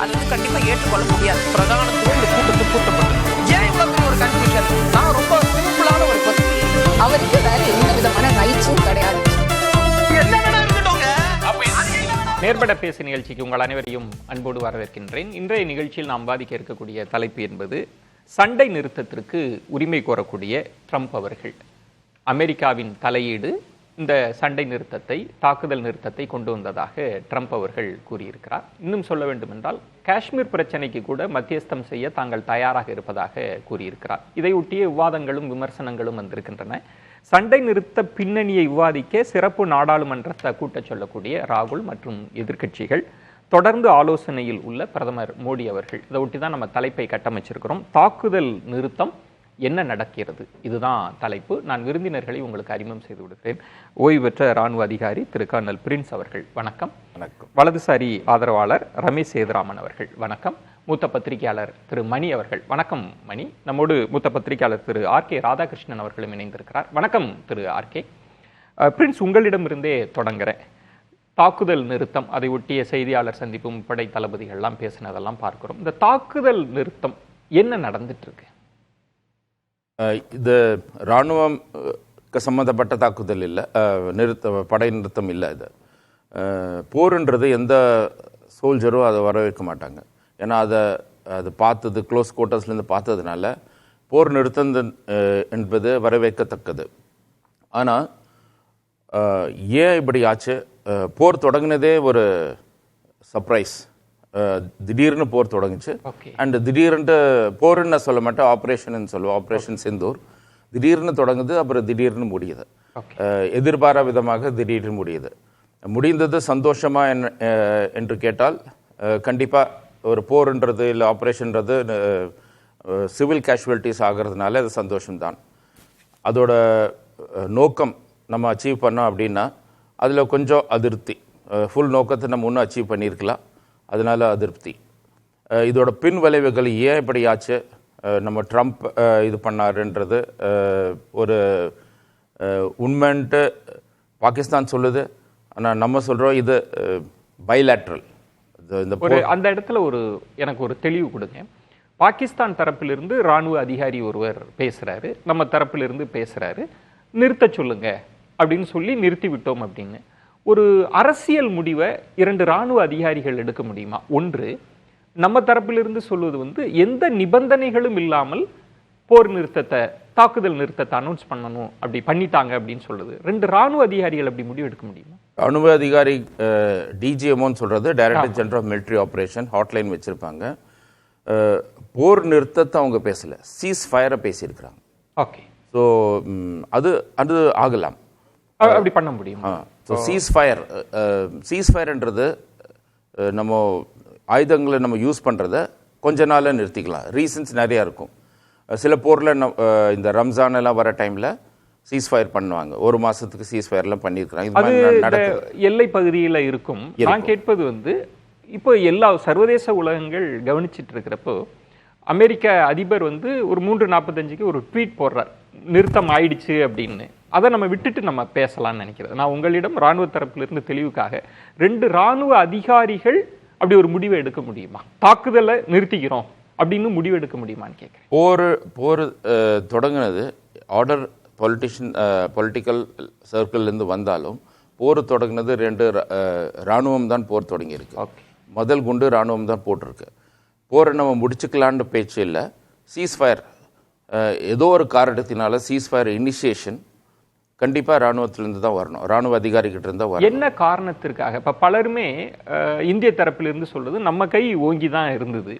அது வந்து கண்டிப்பா ஏற்றுக்கொள்ள முடியாது. பிரதானத்துவம் இந்த கூட்டத்தை கூட்டப்பட்டது. ஏன் இவ்வளவு பெரிய ஒரு கன்ஃபியூஷன்? நான் ரொம்ப சிம்பிளான ஒரு பர்சன். அவருக்கு வேற எந்த விதமான ரைட்ஸும் கிடையாது. என்ன வேணா இருக்கட்டும்ங்க. நேர்பட பேசு நிகழ்ச்சிக்கு உங்கள் அனைவரையும் அன்போடு வரவேற்கின்றேன். இன்றைய நிகழ்ச்சியில் நாம் பாதிக்க இருக்கக்கூடிய தலைப்பு என்பது சண்டை நிறுத்தத்திற்கு உரிமை கோரக்கூடிய ட்ரம்ப் அவர்கள். அமெரிக்காவின் தலையீடு இந்த சண்டை நிறுத்தத்தை, தாக்குதல் நிறுத்தத்தை கொண்டு வந்ததாக ட்ரம்ப் அவர்கள் கூறியிருக்கிறார். இன்னும் சொல்ல வேண்டும் என்றால் காஷ்மீர் பிரச்சனைக்கு கூட மத்தியஸ்தம் செய்ய தாங்கள் தயாராக இருப்பதாக கூறியிருக்கிறார். இதையொட்டிய விவாதங்களும் விமர்சனங்களும் வந்திருக்கின்றன. சண்டை நிறுத்த பின்னணியை விவாதிக்க சிறப்பு நாடாளுமன்றத்தை கூட்டச் சொல்லக்கூடிய ராகுல் மற்றும் எதிர்க்கட்சிகள், தொடர்ந்து ஆலோசனையில் உள்ள பிரதமர் மோடி அவர்கள், இதை ஒட்டி தான் நம்ம தலைப்பை கட்டமைச்சிருக்கிறோம். தாக்குதல் நிறுத்தம் என்ன நடக்கிறது, இதுதான் தலைப்பு. நான் விருந்தினர்களை உங்களுக்கு அறிமுகம் செய்து விடுகிறேன். ஓய்வு பெற்ற இராணுவ அதிகாரி திரு கர்னல் பிரின்ஸ் அவர்கள், வணக்கம். வணக்கம். வலதுசாரி ஆதரவாளர் ரமேஷ் சேதுராமன் அவர்கள், வணக்கம். மூத்த பத்திரிகையாளர் திரு மணி அவர்கள், வணக்கம் மணி. நம்மோடு மூத்த பத்திரிகையாளர் திரு ஆர்.கே. ராதாகிருஷ்ணன் அவர்களும் இணைந்திருக்கிறார். வணக்கம் திரு ஆர்.கே. பிரின்ஸ், உங்களிடமிருந்தே தொடங்குறேன். தாக்குதல் நிறுத்தம், அதை ஒட்டிய செய்தியாளர் சந்திப்பும் படை தளபதிகள்லாம் பேசினதெல்லாம் பார்க்கிறோம். இந்த தாக்குதல் நிறுத்தம் என்ன நடந்துட்டு இருக்கு? இது இராணுவம் சம்பந்தப்பட்ட தாக்குதல் இல்லை, படை நிறுத்தம் இல்லை. இது போருன்றது எந்த சோல்ஜரும் அதை வரவேற்க மாட்டாங்க. ஏன்னா அது பார்த்தது, க்ளோஸ் குவார்ட்டர்ஸ்லேருந்து பார்த்ததுனால போர் நிறுத்தம் என்பது வரவேற்கத்தக்கது. ஆனால் ஏன் இப்படி ஆச்சு? போர் தொடங்கினதே ஒரு சர்ப்ரைஸ். திடீர்னு போர் தொடங்குச்சு. அண்ட் திடீர்னு போருன்னு நான் சொல்ல மாட்டேன், ஆப்ரேஷன் சொல்லுவோம், ஆப்ரேஷன் சிந்தூர். திடீர்னு தொடங்குது, அப்புறம் திடீர்னு முடியுது. எதிர்பாரா விதமாக திடீர்னு முடியுது. முடிந்தது சந்தோஷமா என்று கேட்டால் கண்டிப்பாக ஒரு போருன்றது இல்லை ஆப்ரேஷன்றது சிவில் கேஷுவலிட்டிஸ் ஆகிறதுனால அது சந்தோஷம்தான். அதோட நோக்கம் நம்ம அச்சீவ் பண்ணோம் அப்படின்னா அதில் கொஞ்சம் அதிருப்தி. ஃபுல் நோக்கத்தை நம்ம இன்னும் அச்சீவ் பண்ணியிருக்கலாம், அதனால அதிருப்தி. இதோட பின் விளைவுகள் ஏன் இப்படி ஆச்சு, நம்ம ட்ரம்ப் இது பண்ணாருன்றது ஒரு உண்மைன்ட்டு பாகிஸ்தான் சொல்லுது. ஆனால் நம்ம சொல்கிறோம் இது பைலேட்ரல். அந்த இடத்துல எனக்கு ஒரு தெளிவு கொடுங்க. பாகிஸ்தான் தரப்பிலிருந்து இராணுவ அதிகாரி ஒருவர் பேசுறாரு, நம்ம தரப்பிலிருந்து பேசுறாரு, நிறுத்த சொல்லுங்க அப்படின்னு சொல்லி நிறுத்தி விட்டோம் அப்படின்னு. ஒரு அரசியல் முடிவை இரண்டு இராணுவ அதிகாரிகள் எடுக்க முடியுமா? ஒன்று, நம்ம தரப்பிலிருந்து சொல்வது எந்த நிபந்தனைகளும் இல்லாமல் போர் நிறுத்தத்தை, தாக்குதல் நிறுத்தத்தை அனௌன்ஸ் பண்ணணும், அப்படி பண்ணிட்டாங்க அப்படின்னு சொல்லுது. ரெண்டு இராணுவ அதிகாரிகள் அப்படி முடிவு எடுக்க முடியுமா? ராணுவ அதிகாரி டிஜிஎம்ஓன்னு சொல்றது director general of military operation, hotline வச்சிருப்பாங்க. போர் நிறுத்தத்தை அவங்க பேசல, சீஸ் ஃபயரை பேசியிருக்கிறாங்க. ஓகே. ஸோ அது ஆகலாம், அப்படி பண்ண முடியும். ஸோ சீஸ் ஃபயர்ன்றது நம்ம ஆயுதங்களை நம்ம யூஸ் பண்ணுறத கொஞ்ச நாளில் நிறுத்திக்கலாம். ரீசன்ஸ் நிறையா இருக்கும். சில போரில் இந்த ரம்ஜான் எல்லாம் வர டைமில் சீஸ் ஃபயர் பண்ணுவாங்க. ஒரு மாதத்துக்கு சீஸ் ஃபயர்லாம் பண்ணியிருக்கிறாங்க. அது எல்லை பகுதியில் இருக்கும். நான் கேட்பது இப்போ எல்லா சர்வதேச உலகங்கள் கவனிச்சிட்டு இருக்கிறப்போ அமெரிக்க அதிபர் ஒரு 3:45 ஒரு ட்வீட் போடுறார், நிறுத்தம் ஆயிடுச்சு அப்படின்னு. அதை நம்ம விட்டுட்டு நம்ம பேசலாம்னு நினைக்கிறேன். நான் உங்களிடம் இராணுவ தரப்பிலிருந்து தெளிவுக்காக, ரெண்டு இராணுவ அதிகாரிகள் அப்படி ஒரு முடிவை எடுக்க முடியுமா? தாக்குதலை நிறுத்திக்கிறோம் அப்படின்னு முடிவு எடுக்க முடியுமான்னு கேட்குறேன். போர் தொடங்கினது ஆர்டர் பொலிட்டிக்கல் சர்க்கிள்லேருந்து வந்தாலும் போர் தொடங்கினது ரெண்டு இராணுவம் தான் போர் தொடங்கியிருக்கு. முதல் குண்டு இராணுவம் தான் போட்டிருக்கு. போரை நம்ம முடிச்சுக்கலான்னு பேச்சு இல்லை. சீஸ்ஃபயர் ஏதோ ஒரு காரணத்தினால சீஸ்ஃபயர் இனிஷியேஷன் கண்டிப்பாக இராணுவத்திலிருந்து தான் வரணும், இராணுவ அதிகாரிகிட்ட இருந்தா வரணும். என்ன காரணத்திற்காக? இப்போ பலருமே இந்திய தரப்பிலிருந்து சொல்றது நம்ம கை ஓங்கி தான் இருந்தது.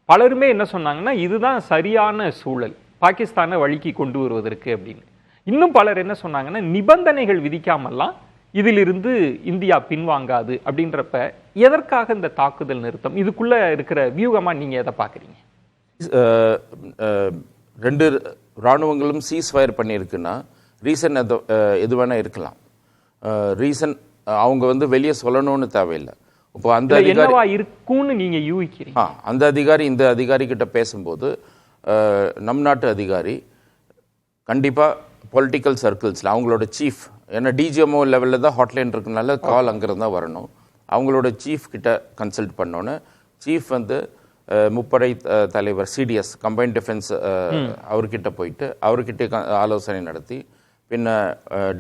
பலருமே என்ன சொன்னாங்கன்னா இதுதான் சரியான சூழல் பாகிஸ்தானை வழிக்கு கொண்டு வருவதற்கு அப்படின்னு. இன்னும் பலர் என்ன சொன்னாங்கன்னா நிபந்தனைகள் விதிக்காமல்லாம் இதிலிருந்து இந்தியா பின்வாங்காது அப்படின்றப்ப எதற்காக இந்த தாக்குதல் நிறுத்தம்? இதுக்குள்ள இருக்கிற வியூகமா நீங்க எதை பாக்குறீங்க? ரெண்டு இராணுவங்களும் சீஸ் ஃபயர் பண்ணியிருக்குன்னா ரீசன் எது வேணா இருக்கலாம். ரீசன் அவங்க வெளியே சொல்லணும்னு தேவையில்லை. இப்போ அந்த அதிகாரி இருக்கும்னு நீங்க யூகிக்கிறீங்க. அந்த அதிகாரி இந்த அதிகாரி கிட்ட பேசும்போது நம் நாட்டு அதிகாரி கண்டிப்பாக பொலிட்டிக்கல் சர்க்கிள்ஸில் அவங்களோட சீஃப், ஏன்னா டிஜிஎம்ஓ லெவலில் தான் ஹாட்லைன் இருக்குனால கால் அங்கிருந்து தான் வரணும். அவங்களோட சீஃப் கிட்ட கன்சல்ட் பண்ணோன்னு சீஃப் வந்து முப்படை தலைவர் சிடிஎஸ் கம்பைன்ட் டிஃபென்ஸ் அவர்கிட்ட போயிட்டு அவர்கிட்ட ஆலோசனை நடத்தி பின்ன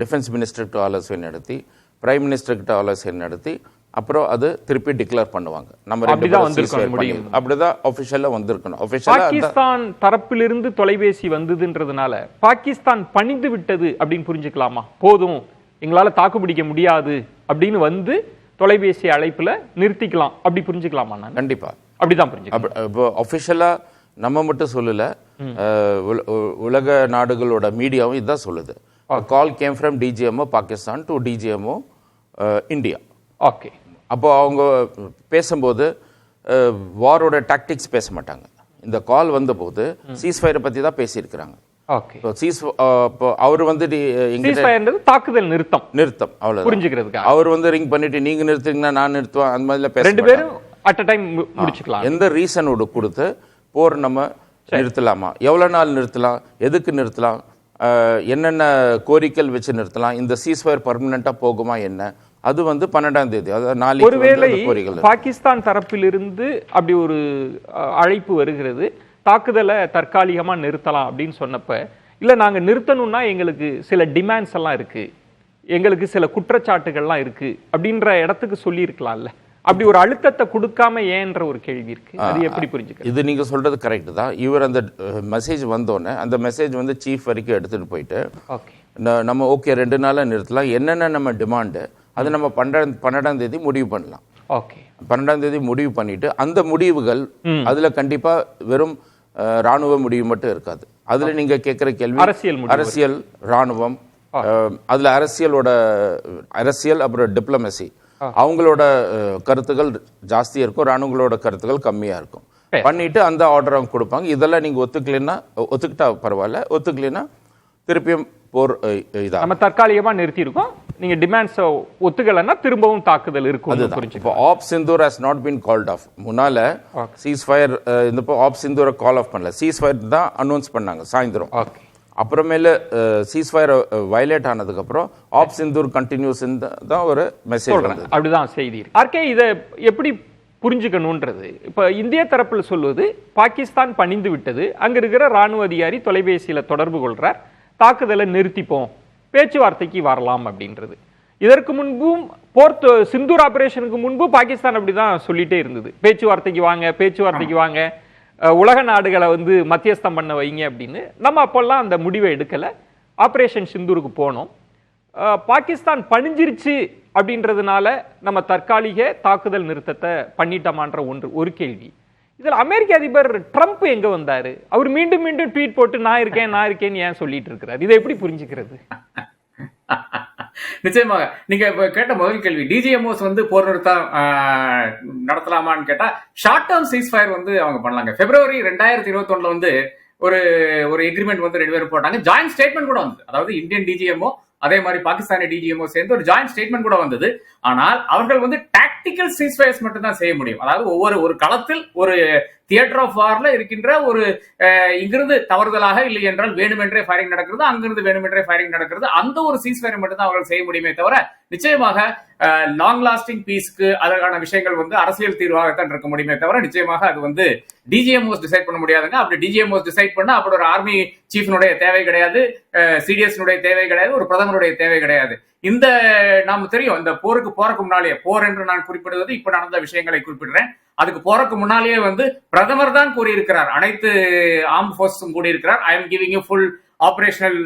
டிஃபென்ஸ் மினிஸ்டர்கிட்ட ஆலோசனை நடத்தி பிரைம் மினிஸ்டர்கிட்ட ஆலோசனை நடத்தி அப்புறம் அது திருப்பி டிக்ளேர் பண்ணுவாங்க. நம்ம அப்படிதான் ஆஃபிஷியலா வந்திருக்கணும். பாகிஸ்தான் தரப்பிலிருந்து தொலைபேசி வந்ததுன்றதுனால பாகிஸ்தான் பணிந்து விட்டது அப்படின்னு புரிஞ்சுக்கலாமா? போதும், எங்களால தாக்குப்பிடிக்க முடியாது அப்படின்னு வந்து தொலைபேசி அழைப்புல நிறுத்திக்கலாம் அப்படி புரிஞ்சுக்கலாமா? நான் கண்டிப்பா அப்படிதான் புரிஞ்சுக்கலாம். இப்போ ஆஃபிஷியலா நம்ம மட்டும் சொல்லல, உலக நாடுகளோட மீடியாவும் இதுதான் சொல்லுது. Call came from DGMO Pakistan to DGMO India. Okay. அப்போ அவங்க பேசும்போது வாரோட டாக்டிக்ஸ் பேச மாட்டாங்க. இந்த கால் வந்தபோது சீஸ்ஃபயரை பத்தி தான் பேசியிருக்கிறாங்க. ஓகே. அவர் வந்து தாக்குதல் நிறுத்தம் அவ்வளவு புரிஞ்சுக்கிறதுக்கு அவர் வந்து ரிங் பண்ணிட்டு நீங்க நிறுத்துறீங்கன்னா நான் நிறுத்துவேன் அந்த மாதிரிலாம் பேச ரெண்டு பேரும் அட் அ டைம் முடிச்சுக்கலாம். எந்த ரீசனோட கொடுத்து போர் நம்ம நிறுத்தலாமா, எவ்வளவு நாள் நிறுத்தலாம், எதுக்கு நிறுத்தலாம், என்னென்ன கோரிக்கைகள் வச்சு நிறுத்தலாம், இந்த சீஸ்ஃபயர் பர்மனண்டா போகுமா என்ன, அது வந்து 12ஆம் தேதி ஒருவேளை பாகிஸ்தான் தரப்பிலிருந்து அப்படி ஒரு அழைப்பு வருகிறது, தாக்குதலை தற்காலிகமா நிறுத்தலாம் அப்படின்னு சொன்னப்ப, இல்ல நாங்க நிறுத்தணும்னா எங்களுக்கு சில டிமாண்ட்ஸ் எல்லாம் இருக்கு, எங்களுக்கு சில குற்றச்சாட்டுகள்லாம் இருக்கு அப்படின்ற இடத்துக்கு சொல்லி இருக்கலாம்ல. அப்படி ஒரு அழுத்தத்தை கொடுக்காம ஏன்ற ஒரு கேள்வி இருக்கு. அது எப்படி புரிஞ்சுக்க? இது நீங்க சொல்றது கரெக்ட் தான். இவர் அந்த மெசேஜ் வந்தோடனே அந்த மெசேஜ் வந்து சீஃப் வரைக்கும் எடுத்துட்டு போயிட்டு நம்ம ஓகே 2 நாளா நிறுத்தலாம், என்னென்ன நம்ம டிமாண்டு அது நம்ம 12ஆம் தேதி முடிவு பண்ணலாம். ஓகே. 12ஆம் தேதி முடிவு பண்ணிட்டு அந்த முடிவுகள் அதுல கண்டிப்பா வெறும் ராணுவ முடிவு மட்டும் இருக்காது. அதுல நீங்க கேட்கிற கேள்வி அரசியல், ராணுவம், அதுல அரசியல் அப்புறம் டிப்ளமசி அவங்களோட கருத்துக்கள் ஜாஸ்தி இருக்கும், ராணுவங்களோட கருத்துக்கள் கம்மியா இருக்கும். பண்ணிட்டு அந்த ஆர்டர் அவங்க கொடுப்பாங்க. இதெல்லாம் நீங்க ஒத்துக்கிட்டா பரவாயில்ல, ஒத்துக்கலைன்னா திருப்பியும் போர் இதா நம்ம தற்காலிகமா நிறுத்தி இருக்கோம், நீங்க டிமாண்ட்ஸ் ஒத்துக்கலைன்னா திரும்பவும் தாக்குதல் இருக்கும். இப்போ op Sindoor has not been called off. முன்னால சீஸ் ஃபயர் இந்த ஆப் சிந்தூரை கால் ஆஃப் பண்ணல, சீஸ் ஃபயர் தான் அனௌன்ஸ் பண்ணாங்க சாயந்தரம். அப்புறமேல சீஸ் ஃபயர் வயலேட் ஆனதுக்கு அப்புறம் ஆப் சிந்தூர் கண்டினியூஸ் தான் ஒரு மெசேஜ். அப்படிதான் செய்தி. ஆர்கே இதை எப்படி புரிஞ்சுக்கணும்ன்றது இப்ப இந்திய தரப்பில் சொல்வது பாகிஸ்தான் பணிந்து விட்டது, அங்க இருக்கிற ராணுவ அதிகாரி தொலைபேசியில தொடர்பு கொள்றார், தாக்குதலை நிறுத்திப்போம், பேச்சுவார்த்தைக்கு வரலாம் அப்படின்றது. இதற்கு முன்பும் சிந்தூர் ஆபரேஷனுக்கு முன்பு பாகிஸ்தான் அப்படிதான் சொல்லிட்டே இருந்தது, பேச்சுவார்த்தைக்கு வாங்க, உலக நாடுகளை வந்து மத்தியஸ்தம் பண்ண வைங்க அப்படின்னு. நம்ம அப்பெல்லாம் அந்த முடிவை எடுக்கல, ஆபரேஷன் சிந்தூருக்கு போனோம். பாகிஸ்தான் பணிஞ்சிருச்சு அப்படின்றதுனால நம்ம தற்காலிக தாக்குதல் நிறுத்தத்தை பண்ணிட்டோமான்ற ஒரு கேள்வி. இதில் அமெரிக்க அதிபர் ட்ரம்ப் எங்க வந்தாரு? அவர் மீண்டும் ட்வீட் போட்டு நான் இருக்கேன்னு ஏன் சொல்லிட்டு இருக்கிறார்? இதை எப்படி புரிஞ்சுக்கிறது? நிச்சயமாக நீங்க கேட்ட முதல் கேள்வி, டிஜிஎம்ஓஸ் வந்து போர் நிறுத்தம் நடத்தலாமான்னு கேட்டா ஷார்ட் டேர்ம் சீஸ் ஃபயர் வந்து அவங்க பண்ணலாங்க. பிப்ரவரி 2021 வந்து ஒரு எக்ரிமெண்ட் வந்து 2 பேரும் போட்டாங்க. ஜாயிண்ட் ஸ்டேட்மெண்ட் கூட வந்தது. அதாவது இந்தியன் டிஜிஎம்ஓ அதே மாதிரி பாகிஸ்தானி டிஜிஎம்ஓ சேர்ந்து ஒரு ஜாயிண்ட் ஸ்டேட்மெண்ட் கூட வந்தது. ஆனால் அவர்கள் வந்து டாக்டிக்கல் சீஸ் ஃபயர்ஸ் மட்டும் தான் செய்ய முடியும். அதாவது ஒரு களத்தில் ஒரு தியேட்டர் ஆஃப் வார்ல இருக்கின்ற ஒரு இங்கிருந்து தவறுதலாக இல்லை என்றால் வேணுமென்றே ஃபயரிங் நடக்கிறது, அங்கிருந்து வேணுமென்றே ஃபயரிங் நடக்கிறது, அந்த ஒரு சீஸ் ஃபயர் மட்டும் தான் அவர்கள் செய்ய முடியுமே தவிர நிச்சயமாக லாங் லாஸ்டிங் பீஸ்க்கு அதற்கான விஷயங்கள் வந்து அரசியல் தீர்வாகத்தான் இருக்க முடியுமே தவிர நிச்சயமாக அது வந்து டிஜிஎம்ஓஸ் டிசைட் பண்ண முடியாதுங்க. அப்படி டிஜிஎம்ஓஸ் டிசைட் பண்ணா அப்படி ஒரு ஆர்மி சீஃப்னுடைய தேவை கிடையாது, சிடிஎஸ்னுடைய தேவை கிடையாது, ஒரு பிரதமருடைய தேவை கிடையாது. இந்த நாம தெரியும், இந்த போருக்கு போறதுக்கு முன்னாலேயே, போர் என்று நான் குறிப்பிடுவது இப்ப நடந்த விஷயங்களை குறிப்பிடுறேன், அதுக்கு போறதுக்கு முன்னாலேயே வந்து பிரதமர் தான் கூறியிருக்கிறார், அனைத்து ஆர்ம் போர்ஸும் கூறியிருக்கிறார், I am giving you full operational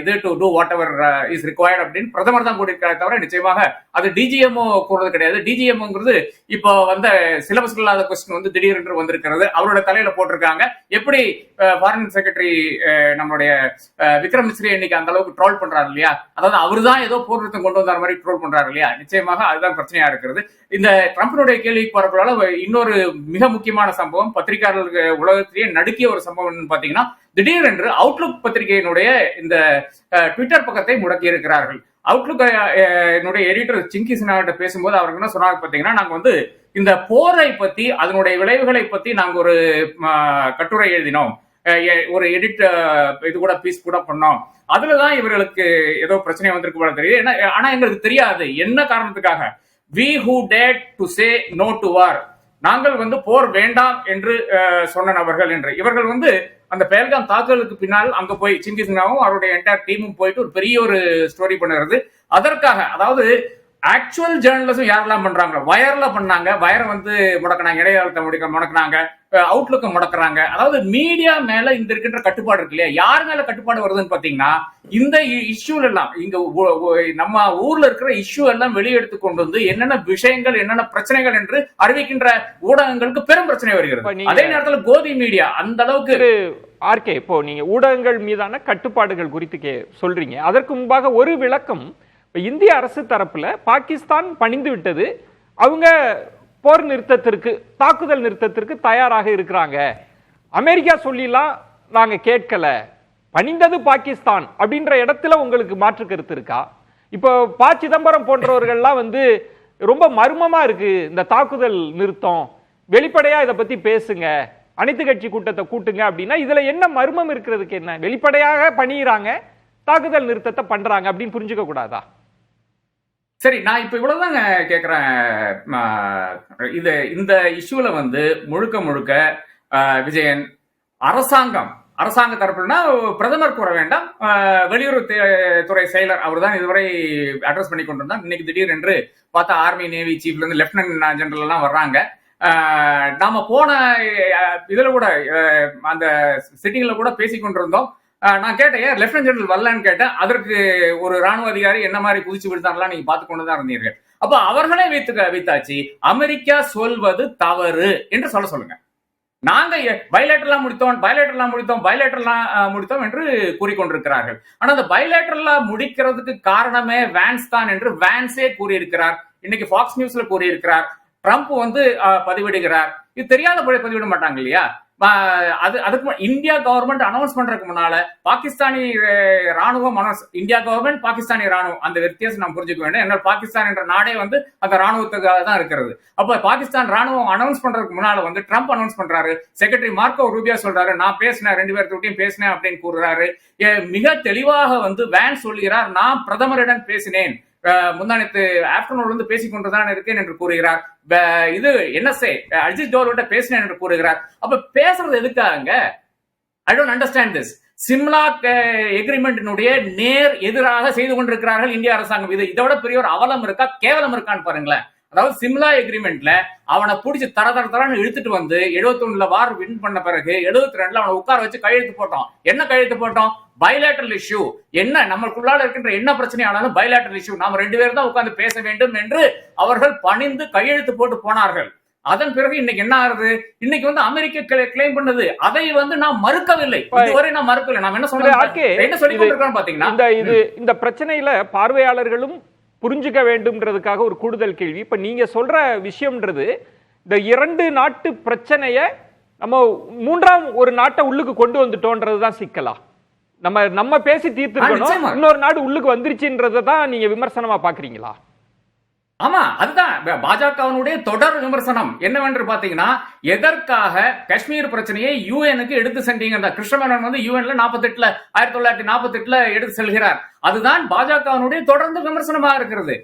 இது to do whatever is required அப்படின்னு பிரதமர் தான் கூறியிருக்காரு தவிர நிச்சயமாக அது டிஜிஎம்ஓ கூறுறது கிடையாது. டிஜிஎம்ஓங்கிறது இப்போ வந்த சிலபஸ் இல்லாத கொஸ்டின் வந்து திடீரென்று வந்திருக்கிறது, அவரோட தலையில போட்டிருக்காங்க. எப்படி ஃபாரின் செக்ரட்டரி நம்மளுடைய விக்ரம் மிஸ்ரி இன்னைக்கு அந்த அளவுக்கு ட்ரோல் பண்றாரு இல்லையா, அதாவது அவரு தான் ஏதோ போர் நிறுத்தம் கொண்டு வந்த மாதிரி ட்ரோல் பண்றாரு இல்லையா, நிச்சயமாக அதுதான் பிரச்சனையா இருக்கிறது. இந்த ட்ரம்பினுடைய கேள்விக்கு போறதுனால இன்னொரு மிக முக்கியமான சம்பவம், பத்திரிகையாளர்கள் உலகத்திலேயே நடுக்கிய ஒரு சம்பவம் பாத்தீங்கன்னா, திடீரென்று அவுட்லுக் பத்திரிகையினுடைய இந்த ட்விட்டர் பக்கத்தை முடக்கி இருக்கிறார்கள். அவுட்லுக் எடிட்டர் சிங்கி சின்ஹா பேசும்போது அவருக்கு என்ன சொன்னாங்க பாத்தீங்கன்னா, நாங்க வந்து இந்த போரை பத்தி அதனுடைய விளைவுகளை பத்தி நாங்க ஒரு கட்டுரை எழுதினோம், ஒரு எடிட் இது கூட பீஸ் கூட பண்ணோம், அதுலதான் இவர்களுக்கு ஏதோ பிரச்சனை வந்திருக்கு போல தெரியுது. ஆனா எங்களுக்கு தெரியாது என்ன காரணத்துக்காக. We who dared to say no to war, நாங்கள் வந்து போர் வேண்டாம் என்று சொன்ன நபர்கள் என்று. இவர்கள் வந்து அந்த பெஹல்காம் தாக்குதலுக்கு பின்னால் அங்க போய் சிங்கிசிங்காவும் அவருடைய என்டையர் டீமும் போயிட்டு ஒரு பெரிய ஒரு ஸ்டோரி பண்ணுறது. அதற்காக அதாவது ஆக்சுவல் ஜேர்னலிசம் யாரெல்லாம் பண்றாங்க, வயர்ல பண்ணாங்க, வயரை வந்து முடக்கினாங்க, இடையாளத்தை முடக்கினாங்க, அவுட்லுக்க முடக்குறாங்க. அதாவது மீடியா மேல இந்த இருக்கின்ற கட்டுப்பாடு இருக்கு இல்லையா, யார் மேல கட்டுப்பாடு வருதுன்னு பாத்தீங்கன்னா இந்த இஷ்யூல எல்லாம் இங்க நம்ம ஊர்ல இருக்கிற இஷ்யூ எல்லாம் வெளியெடுத்து கொண்டு வந்து என்னென்ன விஷயங்கள் என்னென்ன பிரச்சனைகள் என்று அறிவிக்கின்ற ஊடகங்களுக்கு பெரும் பிரச்சனை வருகிறது. அதே நேரத்தில் கோதி மீடியா அந்த அளவுக்கு ஆர்கே, இப்போ நீங்க ஊடகங்கள் மீதான கட்டுப்பாடுகள் குறித்து சொல்றீங்க. அதற்கு முன்பாக ஒரு விளக்கம். இந்திய அரசு தரப்புல பாகிஸ்தான் பணிந்து விட்டது, அவங்க போர் நிறுத்தத்திற்கு தாக்குதல் நிறுத்தத்திற்கு தயாராக இருக்கிறாங்க, அமெரிக்கா சொல்லிலாம் நாங்க கேட்கல, பணிந்தது பாகிஸ்தான் அப்படின்ற இடத்துல உங்களுக்கு மாற்று கருத்து இருக்கா? இப்போ ப. சிதம்பரம் போன்றவர்கள்லாம் வந்து ரொம்ப மர்மமா இருக்கு இந்த தாக்குதல் நிறுத்தம், வெளிப்படையா இதை பத்தி பேசுங்க, அனைத்து கட்சி கூட்டத்தை கூட்டுங்க அப்படின்னா இதுல என்ன மர்மம் இருக்கிறதுக்கு என்ன? வெளிப்படையாக பணியிறாங்க, தாக்குதல் நிறுத்தத்தை பண்றாங்க அப்படின்னு புரிஞ்சுக்க கூடாதா? சரி, நான் இப்ப இவ்வளவுதாங்க கேக்குறேன். இந்த இஷ்யூல வந்து முழுக்க முழுக்க விஜயன் அரசாங்க தரப்புனா பிரதமர் கூற வேண்டாம், வெளியுறவுத்துறை செயலர் அவர் தான் இதுவரை அட்ரஸ் பண்ணி கொண்டிருந்தார். இன்னைக்கு திடீர் என்று பார்த்தா ஆர்மி நேவி சீஃப்ல இருந்து லெப்டினன்ட் ஜெனரல் எல்லாம் வர்றாங்க. நாம போன இதுல கூட அந்த சிட்டிங்ல கூட பேசி கொண்டிருந்தோம். நான் கேட்டேன், ஏன் லெப்டினன்ட் ஜெனரல் வரலன்னு கேட்டேன். அதற்கு ஒரு ராணுவ அதிகாரி என்ன மாதிரி குதிச்சு விழுந்தாங்களா நீங்க பார்த்து கொண்டுதான் இருந்தீர்கள். அப்ப அவர்களே வைத்தாச்சு அமெரிக்கா சொல்வது தவறு என்று சொல்லுங்க. நாங்க பைலேட்டரலா முடித்தோம் என்று கூறிக்கொண்டிருக்கிறார்கள். ஆனா அந்த பைலேட்டரலா முடிக்கிறதுக்கு காரணமே வேன்ஸ் தான் என்று வேன்ஸே கூறியிருக்கிறார். இன்னைக்கு ஃபாக்ஸ் நியூஸ்ல கூறியிருக்கிறார். ட்ரம்ப் வந்து பதிவிடுகிறார். இது தெரியாத பதிவிட மாட்டாங்க இல்லையா? அதுக்கு இந்தியா கவர்மெண்ட் அனௌன்ஸ் பண்றதுக்கு முன்னால பாகிஸ்தானி ராணுவம் இந்தியா கவர்மெண்ட் பாகிஸ்தானி ராணுவம் அந்த வித்தியாசம் நாம் புரிஞ்சுக்க வேண்டும். ஏன்னா பாகிஸ்தான் என்ற நாடே வந்து அந்த ராணுவத்துக்காக தான் இருக்கிறது. அப்ப பாகிஸ்தான் ராணுவம் அனௌன்ஸ் பண்றதுக்கு முன்னால வந்து ட்ரம்ப் அனௌன்ஸ் பண்றாரு, செக்ரட்டரி மார்க்கோ ரூபியா சொல்றாரு, நான் பேசினேன், 2 பேர்கிட்டையும் பேசினேன் அப்படின்னு கூறுறாரு. மிக தெளிவாக வந்து வேன் சொல்கிறார், நான் பிரதமரிடம் பேசினேன், முந்தானத்து ஆப்டர்நூன் வந்து பேசிக் கொண்டுதான் இருக்கேன் என்று கூறுகிறார். இது NSA அஜித் டோவல்கிட்ட பேசினேன் என்று கூறுகிறார். அப்ப பேசுறது எதுக்காக? I don't understand this. Simla எக்ரிமெண்டினுடைய நேர் எதிராக செய்து கொண்டிருக்கிறார்கள் இந்திய அரசாங்கம். இதோட பெரிய ஒரு அவலம் இருக்கா, கேவலம் இருக்கான்னு பாருங்களேன். அதாவது சிம்லா எக்ரிமெண்ட்ல அவனை பிடிச்சி தரன்னு இழுத்துட்டு வந்து 71ல வார் வின் பண்ண பிறகு 72ல அவனை உட்கார வச்சு கையெழுத்து போட்டோம். என்ன கையெழுத்து போட்டோம்? Bilateral issue. என்ன நம்மளுக்குள்ளால இருக்கின்ற என்ன பிரச்சனை ஆனாலும் பைலேட்டரல் இஷ்யூ, நாம 2 பேரும் தான் உட்கார்ந்து பேச வேண்டும் என்று அவர்கள் பணிந்து கையெழுத்து போட்டு போனார்கள். அதன் பிறகு இன்னைக்கு என்ன ஆகுது? இன்னைக்கு வந்து அமெரிக்கா கிளைம் பண்ணது அதை வந்து நான் மறுக்கவில்லை, இதுவரை நான் மறுக்கவில்லை. நாம் என்ன சொல்றோம், என்ன சொல்லி கொண்டிருக்கோம் பாத்தீங்கன்னா, இந்த பிரச்சனையில பார்வையாளர்களும் புரிஞ்சுக்க வேண்டும்ன்றதுக்காக ஒரு கூடுதல் கேள்வி. இப்ப நீங்க சொல்ற விஷயம்ன்றது இந்த 2 நாட்டு பிரச்சனைய நம்ம 3ஆம் ஒரு நாட்டை உள்ளுக்கு கொண்டு வந்துட்டோன்றதுதான் சிக்கலா? நம்ம பேசி தீர்த்துக்கணும், இன்னொரு நாடு உள்ளுக்கு வந்துருச்சுன்றதான் நீங்க விமர்சனமா பாக்குறீங்களா? ஆமா, அதுதான் பாஜகவினுடைய தொடர் விமர்சனம். என்னவென்று பாத்தீங்கன்னா, எதற்காக காஷ்மீர் பிரச்சனையை யூஎனுக்கு எடுத்து சென்றீங்க? கிருஷ்ணமேனன் வந்து யூஎன்ல 1948 எடுத்து செல்கிறார். அதுதான் பாஜகவினுடைய தொடர்ந்து விமர்சனமாக இருக்கிறது.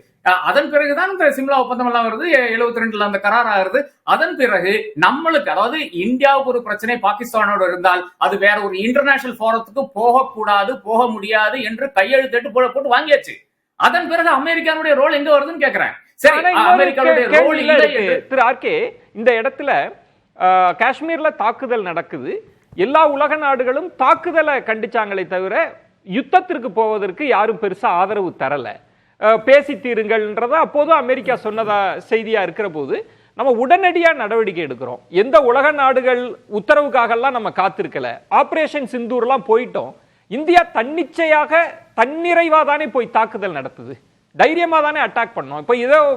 அதன் பிறகுதான் இந்த சிம்லா ஒப்பந்தம் எல்லாம் வருது, 72ல அந்த கரார் ஆகுது. அதன் பிறகு நம்மளுக்கு, அதாவது இந்தியாவுக்கு ஒரு பிரச்சனை பாகிஸ்தானோடு இருந்தால் அது வேற ஒரு இன்டர்நேஷனல் போரத்துக்கு போகக்கூடாது, போக முடியாது என்று கையெழுத்திட்டு போட்டு வாங்கியாச்சு. அதன் பிறகு அமெரிக்காவுடைய ரோல் எங்க வருதுன்னு கேக்குறேன். திரு ஆர்கே, இந்த இடத்துல காஷ்மீர்ல தாக்குதல் நடக்குது, எல்லா உலக நாடுகளும் தாக்குதலை கண்டிச்சாங்களே தவிர யுத்தத்திற்கு போவதற்கு யாரும் பெருசா ஆதரவு தரல. பேசி தீருங்கள்ன்றத அப்போதும் அமெரிக்கா சொன்னதா செய்தியா இருக்கிற போது நம்ம உடனடியா நடவடிக்கை எடுக்கிறோம். எந்த உலக நாடுகள் உத்தரவுக்காகலாம் நம்ம காத்திருக்கல. ஆபரேஷன் சிந்தூர்லாம் போயிட்டோம். இந்தியா தன்னிச்சையாக தன்னிறைவா தானே போய் தாக்குதல் நடத்துது, தைரியமா தானே அட்டாக் பண்ணோம்.